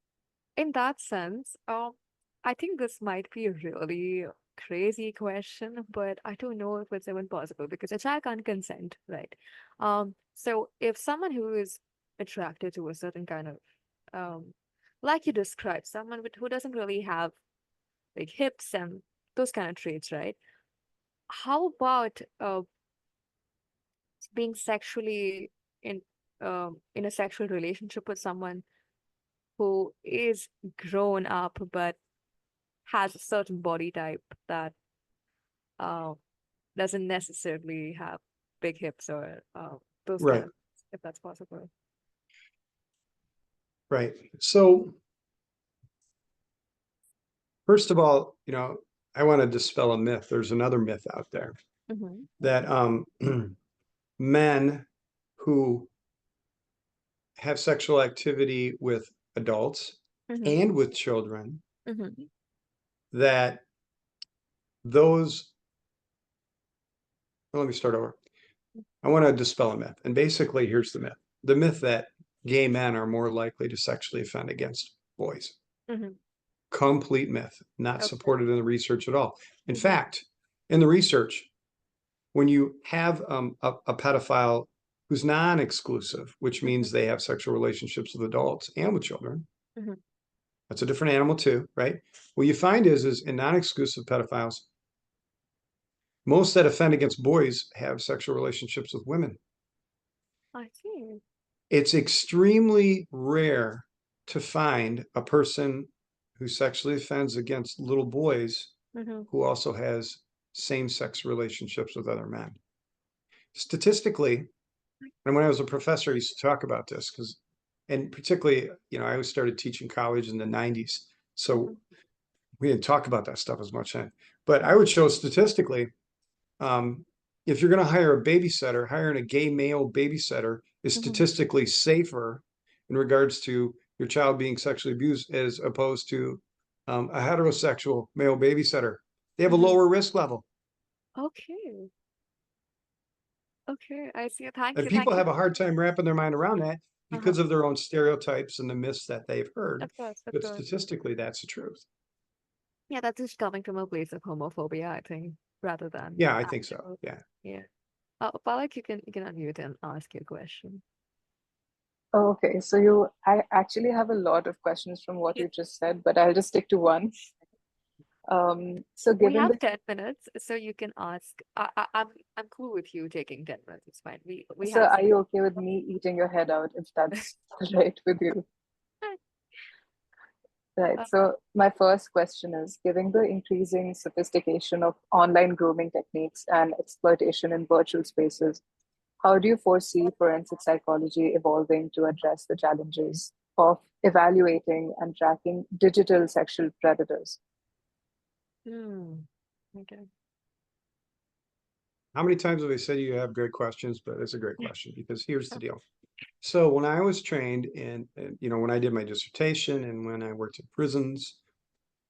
A: in that sense, I think this might be a really crazy question, but I don't know if it's even possible because a child can't consent, right? So if someone who is attracted to a certain kind of, um, like you described, someone who doesn't really have like hips and those kind of traits, right? How about being sexually in in a sexual relationship with someone who is grown up but has a certain body type that uh, doesn't necessarily have big hips or those kind
B: Right,
A: of things, if that's possible.
B: right. So first of all, I want to dispel a myth. There's another myth out there
A: Mm-hmm.
B: that men who have sexual activity with adults
A: Mm-hmm.
B: and with children,
A: Mm-hmm.
B: that those, well, let me start over. I want to dispel a myth. And basically, here's the myth. The myth that gay men are more likely to sexually offend against boys.
A: Mm-hmm.
B: Complete myth, not
A: Okay.
B: supported in the research at all. In
A: Mm-hmm.
B: fact, in the research, when you have a pedophile who's non-exclusive, which
A: Mm-hmm.
B: means they have sexual relationships with adults and with children,
A: Mm-hmm.
B: that's a different animal too, right? What you find is in non-exclusive pedophiles, Most that offend against boys have sexual relationships with women.
A: I see.
B: It's extremely rare to find a person who sexually offends against little boys
A: Mm-hmm.
B: who also has same-sex relationships with other men. Statistically, and when I was a professor, I used to talk about this because, and particularly, I always started teaching college in the 90s. So we didn't talk about that stuff as much then. But I would show statistically, if you're going to hire a babysitter, hiring a gay male babysitter is
A: Mm-hmm.
B: statistically safer in regards to your child being sexually abused as opposed to a heterosexual male babysitter. They have a
A: Mm-hmm.
B: lower risk level.
A: Okay. Okay, I see. Thank
B: And
A: you.
B: people
A: Thank you.
B: have a hard time wrapping their mind around that
A: Uh-huh.
B: because of their own stereotypes and the myths that they've heard.
A: Of course, of
B: But
A: course.
B: statistically, that's the truth.
A: Yeah, that's just coming from a place of homophobia, I think, rather than
B: Yeah, I think so.
A: actual.
B: Yeah.
A: Yeah. Palak, you can unmute and ask your question.
C: Okay, so I actually have a lot of questions from what
A: Yeah.
C: you just said, but I'll just stick to one. So
A: We
C: given
A: have
C: the
A: 10 minutes, so you can ask. I'm cool with you taking 10 minutes. It's fine. We
C: So
A: have
C: are
A: some.
C: you okay with me eating your head out if that's right with you? Right.
A: Uh,
C: So my first question is, given the increasing sophistication of online grooming techniques and exploitation in virtual spaces, how do you foresee forensic psychology evolving to address the challenges of evaluating and tracking digital sexual predators?
A: okay.
B: How many times have I said you have great questions? But it's a great question because here's the deal. So when I was trained when I did my dissertation and when I worked in prisons,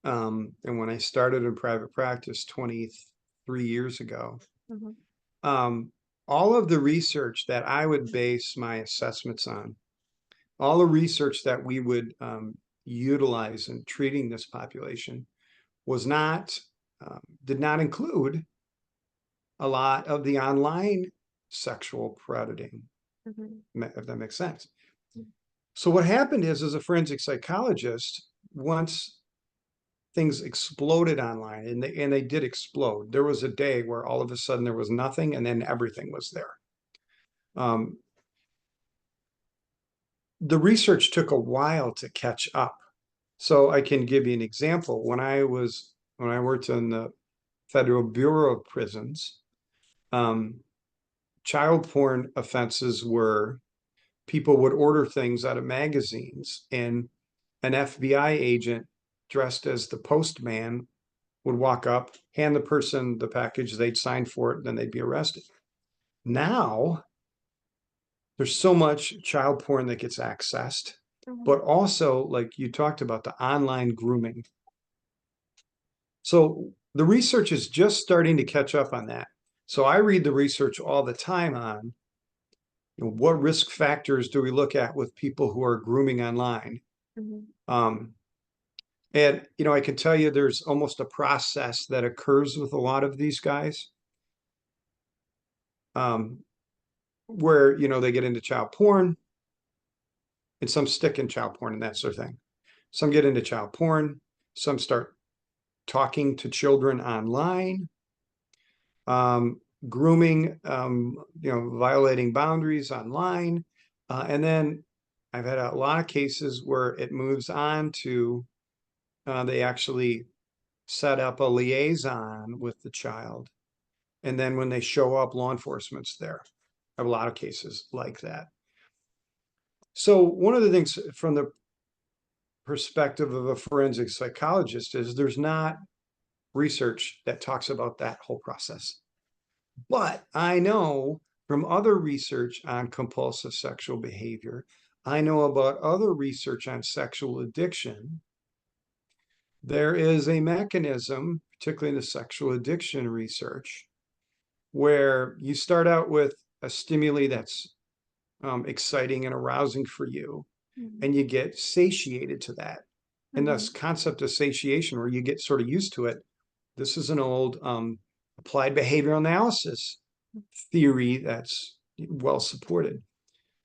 B: and when I started in private practice 23 years ago,
A: Mm-hmm.
B: all of the research that I would base my assessments on, all the research that we would utilize in treating this population was not, did not include a lot of the online sexual predating,
A: Mm-hmm.
B: if that makes sense. So what happened is, as a forensic psychologist, once things exploded online, and they did explode, there was a day where all of a sudden there was nothing, and then everything was there. The research took a while to catch up. So I can give you an example. When I worked in the Federal Bureau of Prisons, child porn offenses were people would order things out of magazines, and an FBI agent dressed as the postman would walk up, hand the person the package, they'd sign for it, then they'd be arrested. Now, there's so much child porn that gets accessed,
A: Mm-hmm.
B: but also, like you talked about, the online grooming. So the research is just starting to catch up on that. So I read the research all the time on what risk factors do we look at with people who are grooming online.
A: Mm-hmm.
B: And I can tell you there's almost a process that occurs with a lot of these guys, where they get into child porn, and some stick in child porn and that sort of thing. Some get into child porn, some start talking to children online, grooming, violating boundaries online. And then I've had a lot of cases where it moves on to they actually set up a liaison with the child. And then when they show up, law enforcement's there. I have a lot of cases like that. So one of the things from the perspective of a forensic psychologist is there's not research that talks about that whole process. But I know from other research on compulsive sexual behavior, I know about other research on sexual addiction. There is a mechanism, particularly in the sexual addiction research, where you start out with a stimuli that's exciting and arousing for you,
A: Mm-hmm.
B: and you get satiated to that. And
A: Mm-hmm.
B: this concept of satiation, where you get sort of used to it, this is an old applied behavioral analysis theory that's well supported.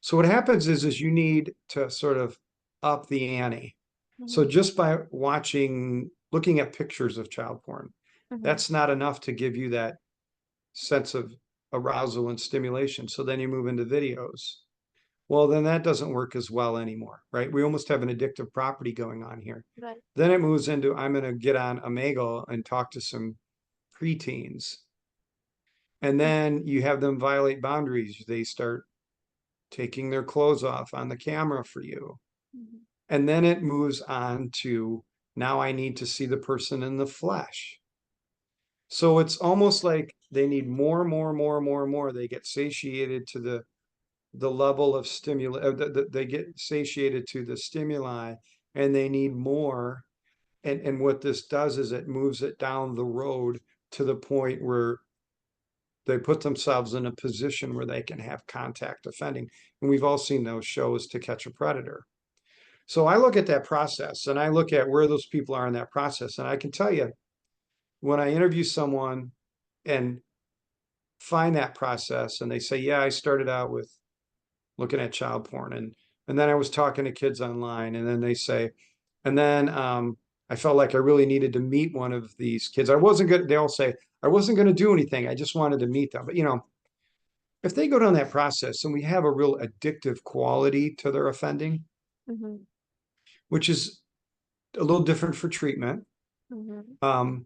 B: So what happens is you need to sort of up the ante. So
A: Mm-hmm.
B: just by looking at pictures of child porn,
A: Mm-hmm.
B: that's not enough to give you that sense of arousal and stimulation. So then you move into videos. Well, then that doesn't work as well anymore, right? We almost have an addictive property going on here.
A: Right.
B: Then it moves into, I'm going to get on Omegle and talk to some preteens. And then you have them violate boundaries. They start taking their clothes off on the camera for you.
A: Mhm.
B: And then it moves on to, now I need to see the person in the flesh. So it's almost like they need more, more, more, more, more. They get satiated to the level of stimuli, they get satiated to the stimuli, and they need more. And what this does is it moves it down the road to the point where they put themselves in a position where they can have contact offending. And we've all seen those shows, To Catch a Predator. So I look at that process and I look at where those people are in that process. And I can tell you, when I interview someone and find that process and they say, yeah, I started out with looking at child porn and then I was talking to kids online, and then they say, and then I felt like I really needed to meet one of these kids. I wasn't good. They all say, I wasn't going to do anything. I just wanted to meet them. But if they go down that process and we have a real addictive quality to their offending,
A: Mhm.
B: which is a little different for treatment.
A: Mhm.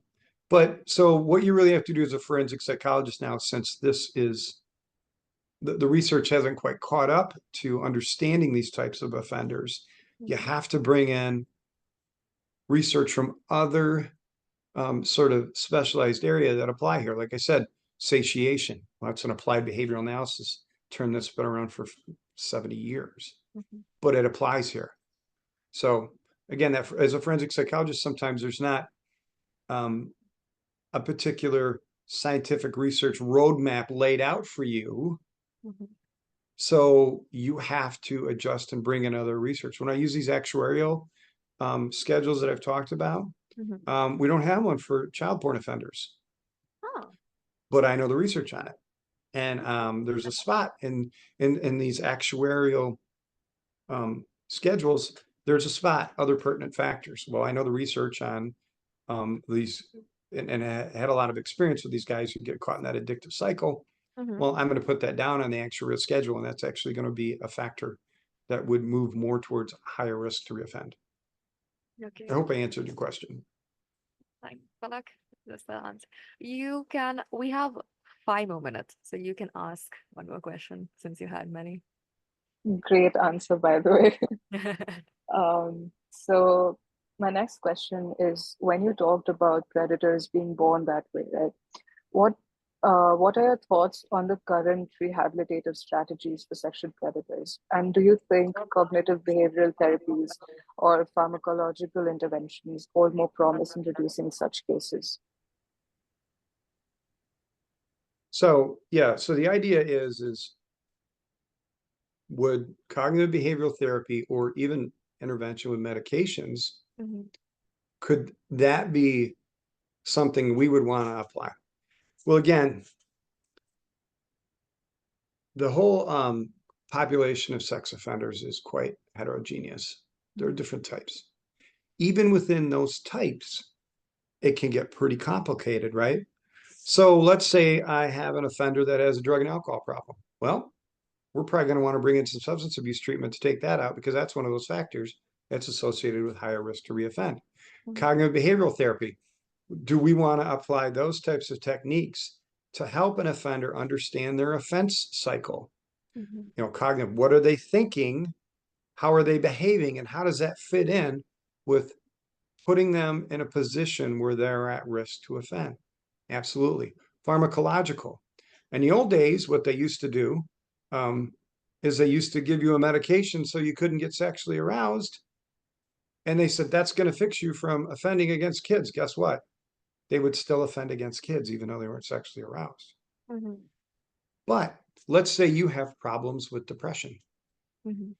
B: But so what you really have to do as a forensic psychologist now, since this is the research hasn't quite caught up to understanding these types of offenders, you
A: Mhm.
B: have to bring in research from other sort of specialized area that apply here. Like I said, satiation. Well, that's an applied behavioral analysis term that's been around for 70 years,
A: Mhm.
B: but it applies here. So again, that as a forensic psychologist, sometimes there's not a particular scientific research roadmap laid out for you.
A: Mhm.
B: So you have to adjust and bring in other research. When I use these actuarial schedules that I've talked about,
A: Mhm.
B: we don't have one for child porn offenders,
A: Oh.
B: but I know the research on it. And there's a spot in these actuarial schedules. There's a spot, other pertinent factors. Well, I know the research on these, and I had a lot of experience with these guys who get caught in that addictive cycle.
A: Mhm.
B: Well, I'm going to put that down on the actuarial schedule, and that's actually going to be a factor that would move more towards higher risk to reoffend. I
A: Okay.
B: hope I answered your question.
A: Thanks, Palak. That's the answer. We have 5 more minutes, so you can ask one more question since you had many.
C: Great answer, by the way. So my next question is, when you talked about predators being born that way, right? What what are your thoughts on the current rehabilitative strategies for sexual predators? And do you think cognitive behavioral therapies or pharmacological interventions hold more promise in reducing such cases?
B: So yeah, so the idea is would cognitive behavioral therapy or even intervention with medications,
A: Mhm.
B: could that be something we would want to apply? Well, again, the whole population of sex offenders is quite heterogeneous. There are different types. Even within those types, it can get pretty complicated, right? So let's say I have an offender that has a drug and alcohol problem. Well, we're probably going to want to bring in some substance abuse treatment to take that out, because that's one of those factors that's associated with higher risk to reoffend.
A: Mhm.
B: Cognitive behavioral therapy. Do we want to apply those types of techniques to help an offender understand their offense cycle?
A: Mhm.
B: Cognitive, what are they thinking? How are they behaving? And how does that fit in with putting them in a position where they're at risk to offend? Absolutely. Pharmacological. In the old days, what they used to do is they used to give you a medication so you couldn't get sexually aroused. And they said, that's going to fix you from offending against kids. Guess what? They would still offend against kids, even though they weren't sexually aroused.
A: Mhm.
B: But let's say you have problems with depression.
A: Mhm.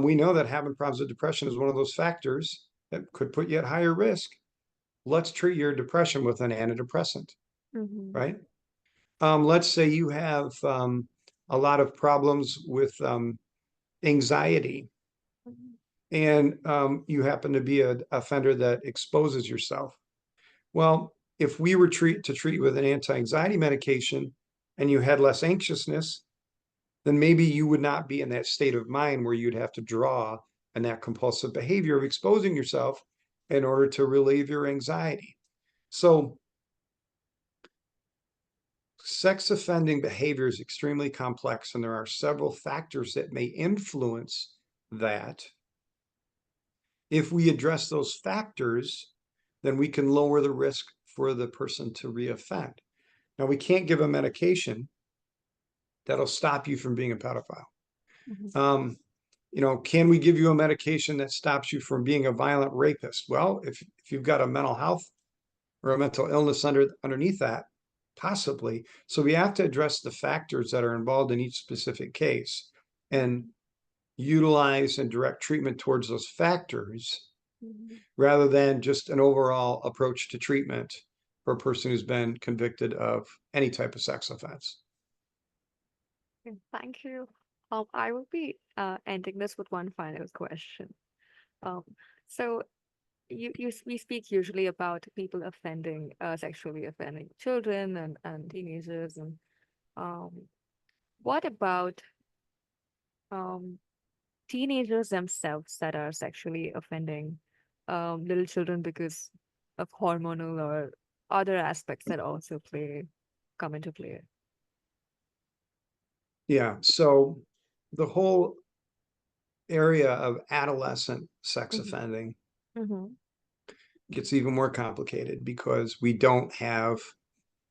B: We know that having problems with depression is one of those factors that could put you at higher risk. Let's treat your depression with an antidepressant,
A: Mhm.
B: right? Let's say you have a lot of problems with anxiety,
A: Mhm.
B: and you happen to be an offender that exposes yourself. Well, if we were to treat with an anti-anxiety medication, and you had less anxiousness, then maybe you would not be in that state of mind where you'd have to draw on that compulsive behavior of exposing yourself in order to relieve your anxiety. So sex offending behavior is extremely complex, and there are several factors that may influence that. If we address those factors, then we can lower the risk for the person to reoffend. Now, we can't give a medication that'll stop you from being a pedophile.
A: Mhm.
B: Can we give you a medication that stops you from being a violent rapist? Well, if you've got a mental health or a mental illness underneath that, possibly. So we have to address the factors that are involved in each specific case and utilize and direct treatment towards those factors
A: Mhm.
B: rather than just an overall approach to treatment for a person who's been convicted of any type of sex offense.
A: Okay, thank you. I will be ending this with one final question. Um, so we speak usually about people offending, sexually offending children and teenagers, and um, what about um teenagers themselves that are sexually offending little children because of hormonal or other aspects that also come into play?
B: Yeah, so the whole area of adolescent sex
A: Mm-hmm.
B: offending
A: Mm-hmm.
B: gets even more complicated because we don't have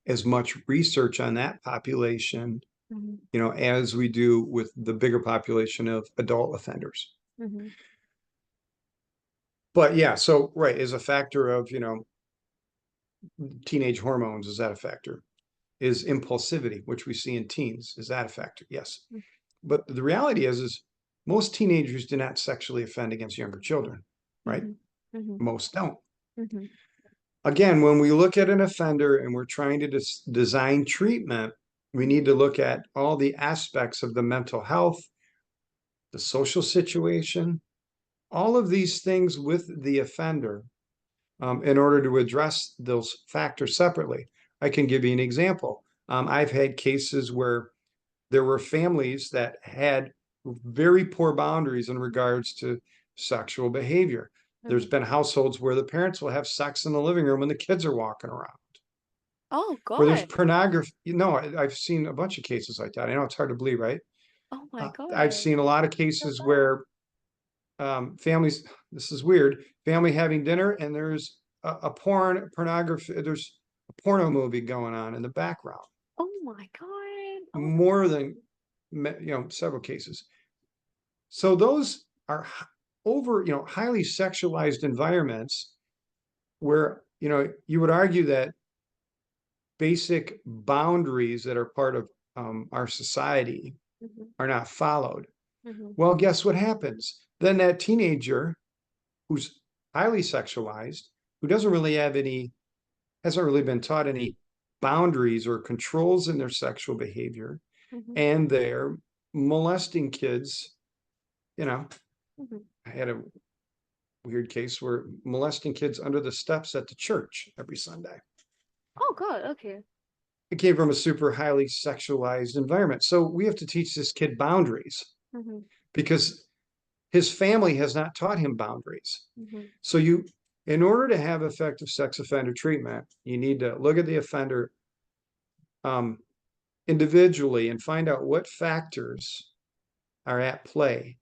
B: as much research on that population,
A: Mm-hmm.
B: as we do with the bigger population of adult offenders.
A: Mm-hmm.
B: But yeah, so right, is a factor of, teenage hormones, is that a factor? Is impulsivity, which we see in teens, is that a factor? Yes. But the reality is most teenagers do not sexually offend against younger children, right?
A: Mm-hmm. Mm-hmm.
B: Most don't.
A: Mm-hmm.
B: Again, when we look at an offender and we're trying to design treatment, we need to look at all the aspects of the mental health, the social situation, all of these things with the offender in order to address those factors separately. I can give you an example. I've had cases where there were families that had very poor boundaries in regards to sexual behavior. There's
A: Mm-hmm.
B: been households where the parents will have sex in the living room when the kids are walking around,
A: Oh
B: where there's
A: God.
B: pornography. I've seen a bunch of cases like that. I know it's hard to believe, right?
A: Oh my
B: I've
A: God.
B: seen a lot of cases where families, this is weird, family having dinner and there's a pornography, there's a porno movie going on in the background,
A: Oh my God. Oh.
B: more than, several cases. So those are highly sexualized environments where, you would argue that basic boundaries that are part of our society
A: Mm-hmm.
B: are not followed.
A: Mm-hmm.
B: Well, guess what happens? Then that teenager who's highly sexualized, who hasn't really been taught any boundaries or controls in their sexual behavior,
A: Mm-hmm.
B: and they're molesting kids.
A: Mm-hmm.
B: I had a weird case where molesting kids under the steps at the church every Sunday.
A: Oh God. Okay.
B: It came from a super highly sexualized environment. So we have to teach this kid boundaries
A: Mm-hmm.
B: because his family has not taught him boundaries.
A: Mm-hmm.
B: So in order to have effective sex offender treatment, you need to look at the offender um, individually and find out what factors are at play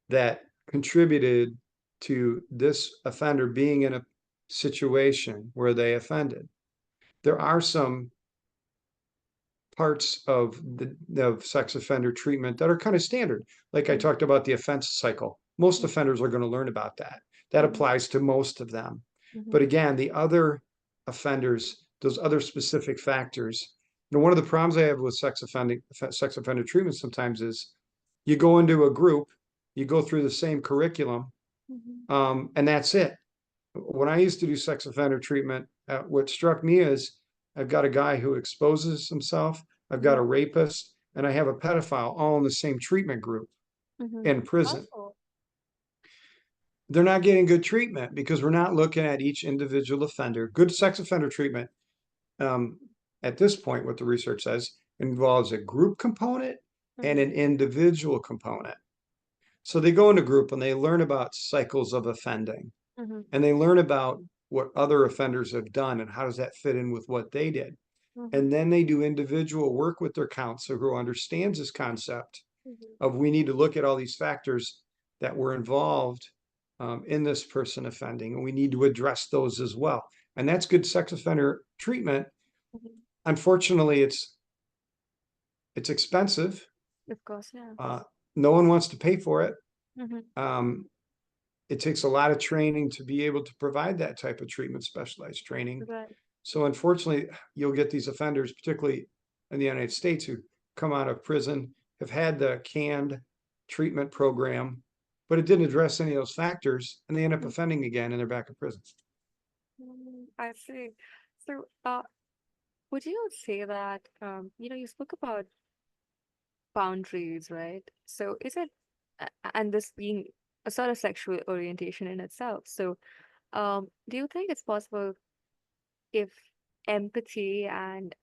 B: that contributed to this offender being in a situation where they offended. There are some parts of sex offender treatment that are kind of standard. Like I talked about the offense cycle. Most offenders are going to learn about that. That
A: Mm-hmm.
B: applies to most of them.
A: Mm-hmm.
B: But again, the other offenders, those other specific factors, one of the problems I have with sex offender treatment sometimes is you go into a group, you go through the same curriculum,
A: Mm-hmm.
B: and that's it. When I used to do sex offender treatment, what struck me is I've got a guy who exposes himself, I've got a rapist, and I have a pedophile all in the same treatment group
A: Mm-hmm.
B: in prison.
A: Oh.
B: They're not getting good treatment because we're not looking at each individual offender. Good sex offender treatment, um, at this point, what the research says, involves a group component and
A: Mhm.
B: an individual component. So they go in a group and they learn about cycles of offending,
A: Mhm.
B: and they learn about what other offenders have done and how does that fit in with what they did.
A: Mhm.
B: And then they do individual work with their counselor who understands this concept
A: Mhm.
B: of we need to look at all these factors that were involved in this person offending, and we need to address those as well. And that's good sex offender treatment.
A: Mhm.
B: Unfortunately, it's expensive.
A: Of course, yeah.
B: No one wants to pay for it.
A: Mhm.
B: Um, it takes a lot of training to be able to provide that type of treatment, specialized training.
A: Right.
B: So unfortunately, you'll get these offenders, particularly in the United States, who come out of prison, have had the canned treatment program, but it didn't address any of those factors, and they end up
A: Mhm.
B: offending again, and they're back in prison.
A: I see. So, would you say that, you spoke about boundaries, right? So is it, and this being a sort of sexual orientation in itself. So, do you think it's possible if empathy and,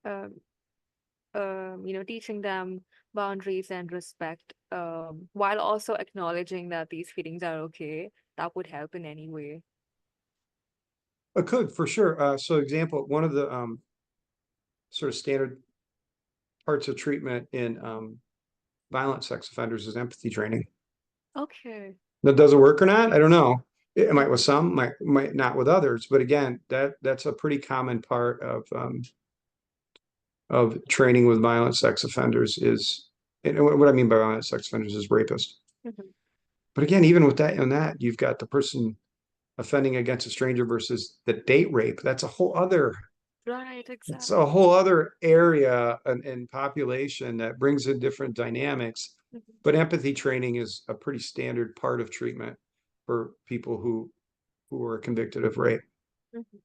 A: teaching them boundaries and respect, while also acknowledging that these feelings are okay, that would help in any way?
B: It could, for sure. So example, one of the sort of standard parts of treatment in violent sex offenders is empathy training.
A: Okay.
B: That does it work or not? I don't know. It might with
A: Mhm.
B: some, might not with others. But again, that's a pretty common part of training with violent sex offenders is, and what I mean by violent sex offenders is rapists.
A: Mhm.
B: But again, even with that and that, you've got the person offending against a stranger versus the date rape.
A: Right,
B: It's a whole
A: exactly.
B: other area and population that brings in different dynamics.
A: Mhm.
B: But empathy training is a pretty standard part of treatment for people who are convicted of rape.
A: Mhm.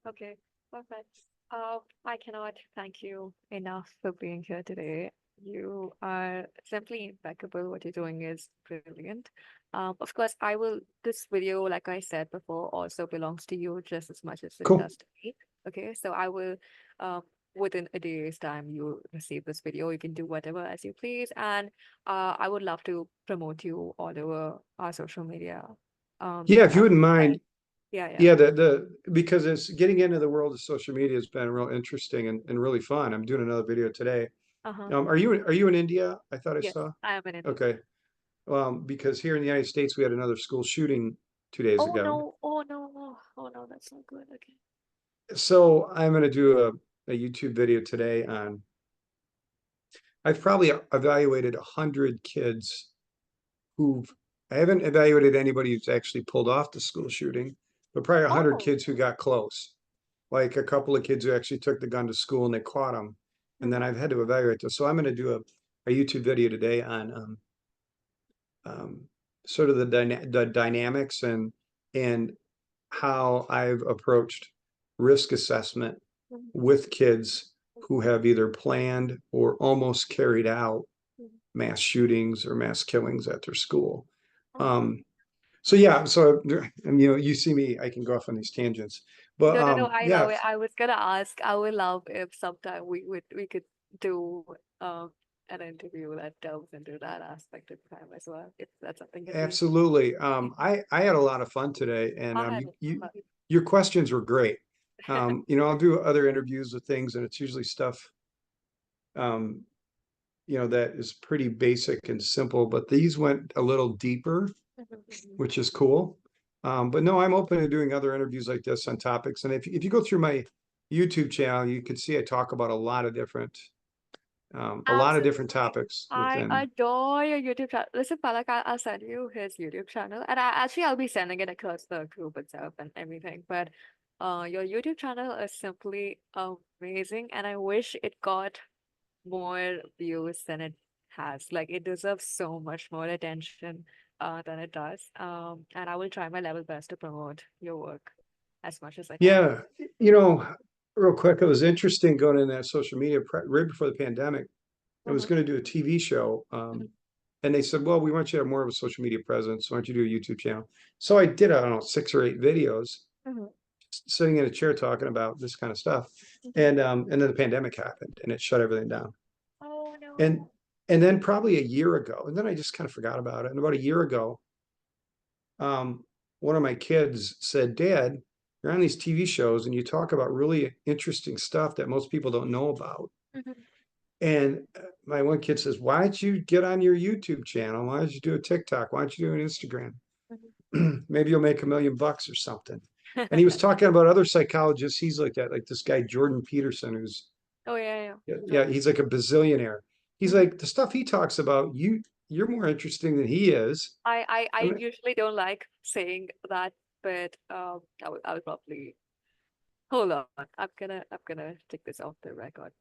A: Okay, perfect. I cannot thank you enough for being here today. You are simply impeccable. What you're doing is brilliant. Of course, this video, like I said before, also belongs to you just as much as it
B: Cool.
A: does to me. Okay, so I will, um, within a day's time, you receive this video. You can do whatever as you please. And I would love to promote you all over our social media.
B: Yeah, if you
A: That,
B: wouldn't
A: that,
B: mind,
A: yeah, yeah.
B: yeah, the because it's getting into the world of social media has been real interesting and really fun. I'm doing another video today.
A: Uh-huh.
B: Are you in India? I thought I
A: Yes,
B: saw.
A: I am in India.
B: Okay. Because here in the United States we had another school shooting 2 days
A: Oh
B: ago.
A: no, oh no, oh no, that's not good. Okay.
B: So I'm going to do a YouTube video today on. I've probably evaluated 100 kids who've. I haven't evaluated anybody who's actually pulled off the school shooting, but probably 100 kids who got close. Like a couple of kids who actually took the gun to school and they caught them, and then
A: Mhm.
B: I've had to evaluate this. So I'm going to do a YouTube video today on um, sort of the dynamics and how I've approached risk assessment
A: Mhm.
B: with kids who
A: Mhm.
B: have either planned or almost carried out
A: Mhm.
B: mass shootings or mass killings at their school.
A: Oh.
B: Um, so yeah, so you see me, I can go off on these tangents, but
A: No, I
B: yeah,
A: love it. I was gonna ask, I would love if sometime we could do um an interview that delves into that aspect of crime as well, if that's something that you
B: absolutely.
A: Mhm.
B: I had a lot of fun today, and
A: I had it.
B: your questions were great. I'll do other interviews with things, and it's usually stuff um, that is pretty basic and simple, but these went a little deeper, which is cool. But no, I'm open to doing other interviews like this on topics. And if you go through my YouTube channel, you can see I talk about a lot of different
A: Absolutely.
B: topiurs
A: I
B: within.
A: adore your YouTube channel. Listen, Palak, I'll send you his YouTube channel. And I'll be sending it across the group itself and everything. But your YouTube channel is simply amazing. And I wish it got more views than it has. Like it deserves so much more attention than it does. And I will try my level best to promote your work as much as I can.
B: Yeah, you know, real quick, it was interesting going in that social media right before the pandemic. I was
A: Mhm.
B: going to do a TV show,
A: Mhm.
B: and they said, "Well, we want you to have more of a social media presence. Why don't you do a YouTube channel?" So I did, I don't know, 6 or 8 videos,
A: Mhm.
B: sitting in a chair talking about this kind of stuff.
A: Mhm.
B: And then the pandemic happened and it shut everything down. And then probably a year ago, and then I just kind of forgot about it. And about a year ago, one of my kids said, "Dad, you're on these TV shows and you talk about really interesting stuff that most people don't know about."
A: Mhm.
B: And my one kid says, "Why don't you get on your YouTube channel? Why don't you do a TikTok? Why don't you do an Instagram? Maybe you'll make $1 million or something." And he was talking about other psychologists he's looked at, like this guy Jordan Peterson, who's
A: Oh yeah,
B: yeah, he's like a bazillionaire. He's
A: Mhm.
B: like, the stuff he talks about, you're more interesting than he is.
A: I
B: I mean,
A: usually don't like saying that, but I would probably hold on. I'm gonna take this off the record.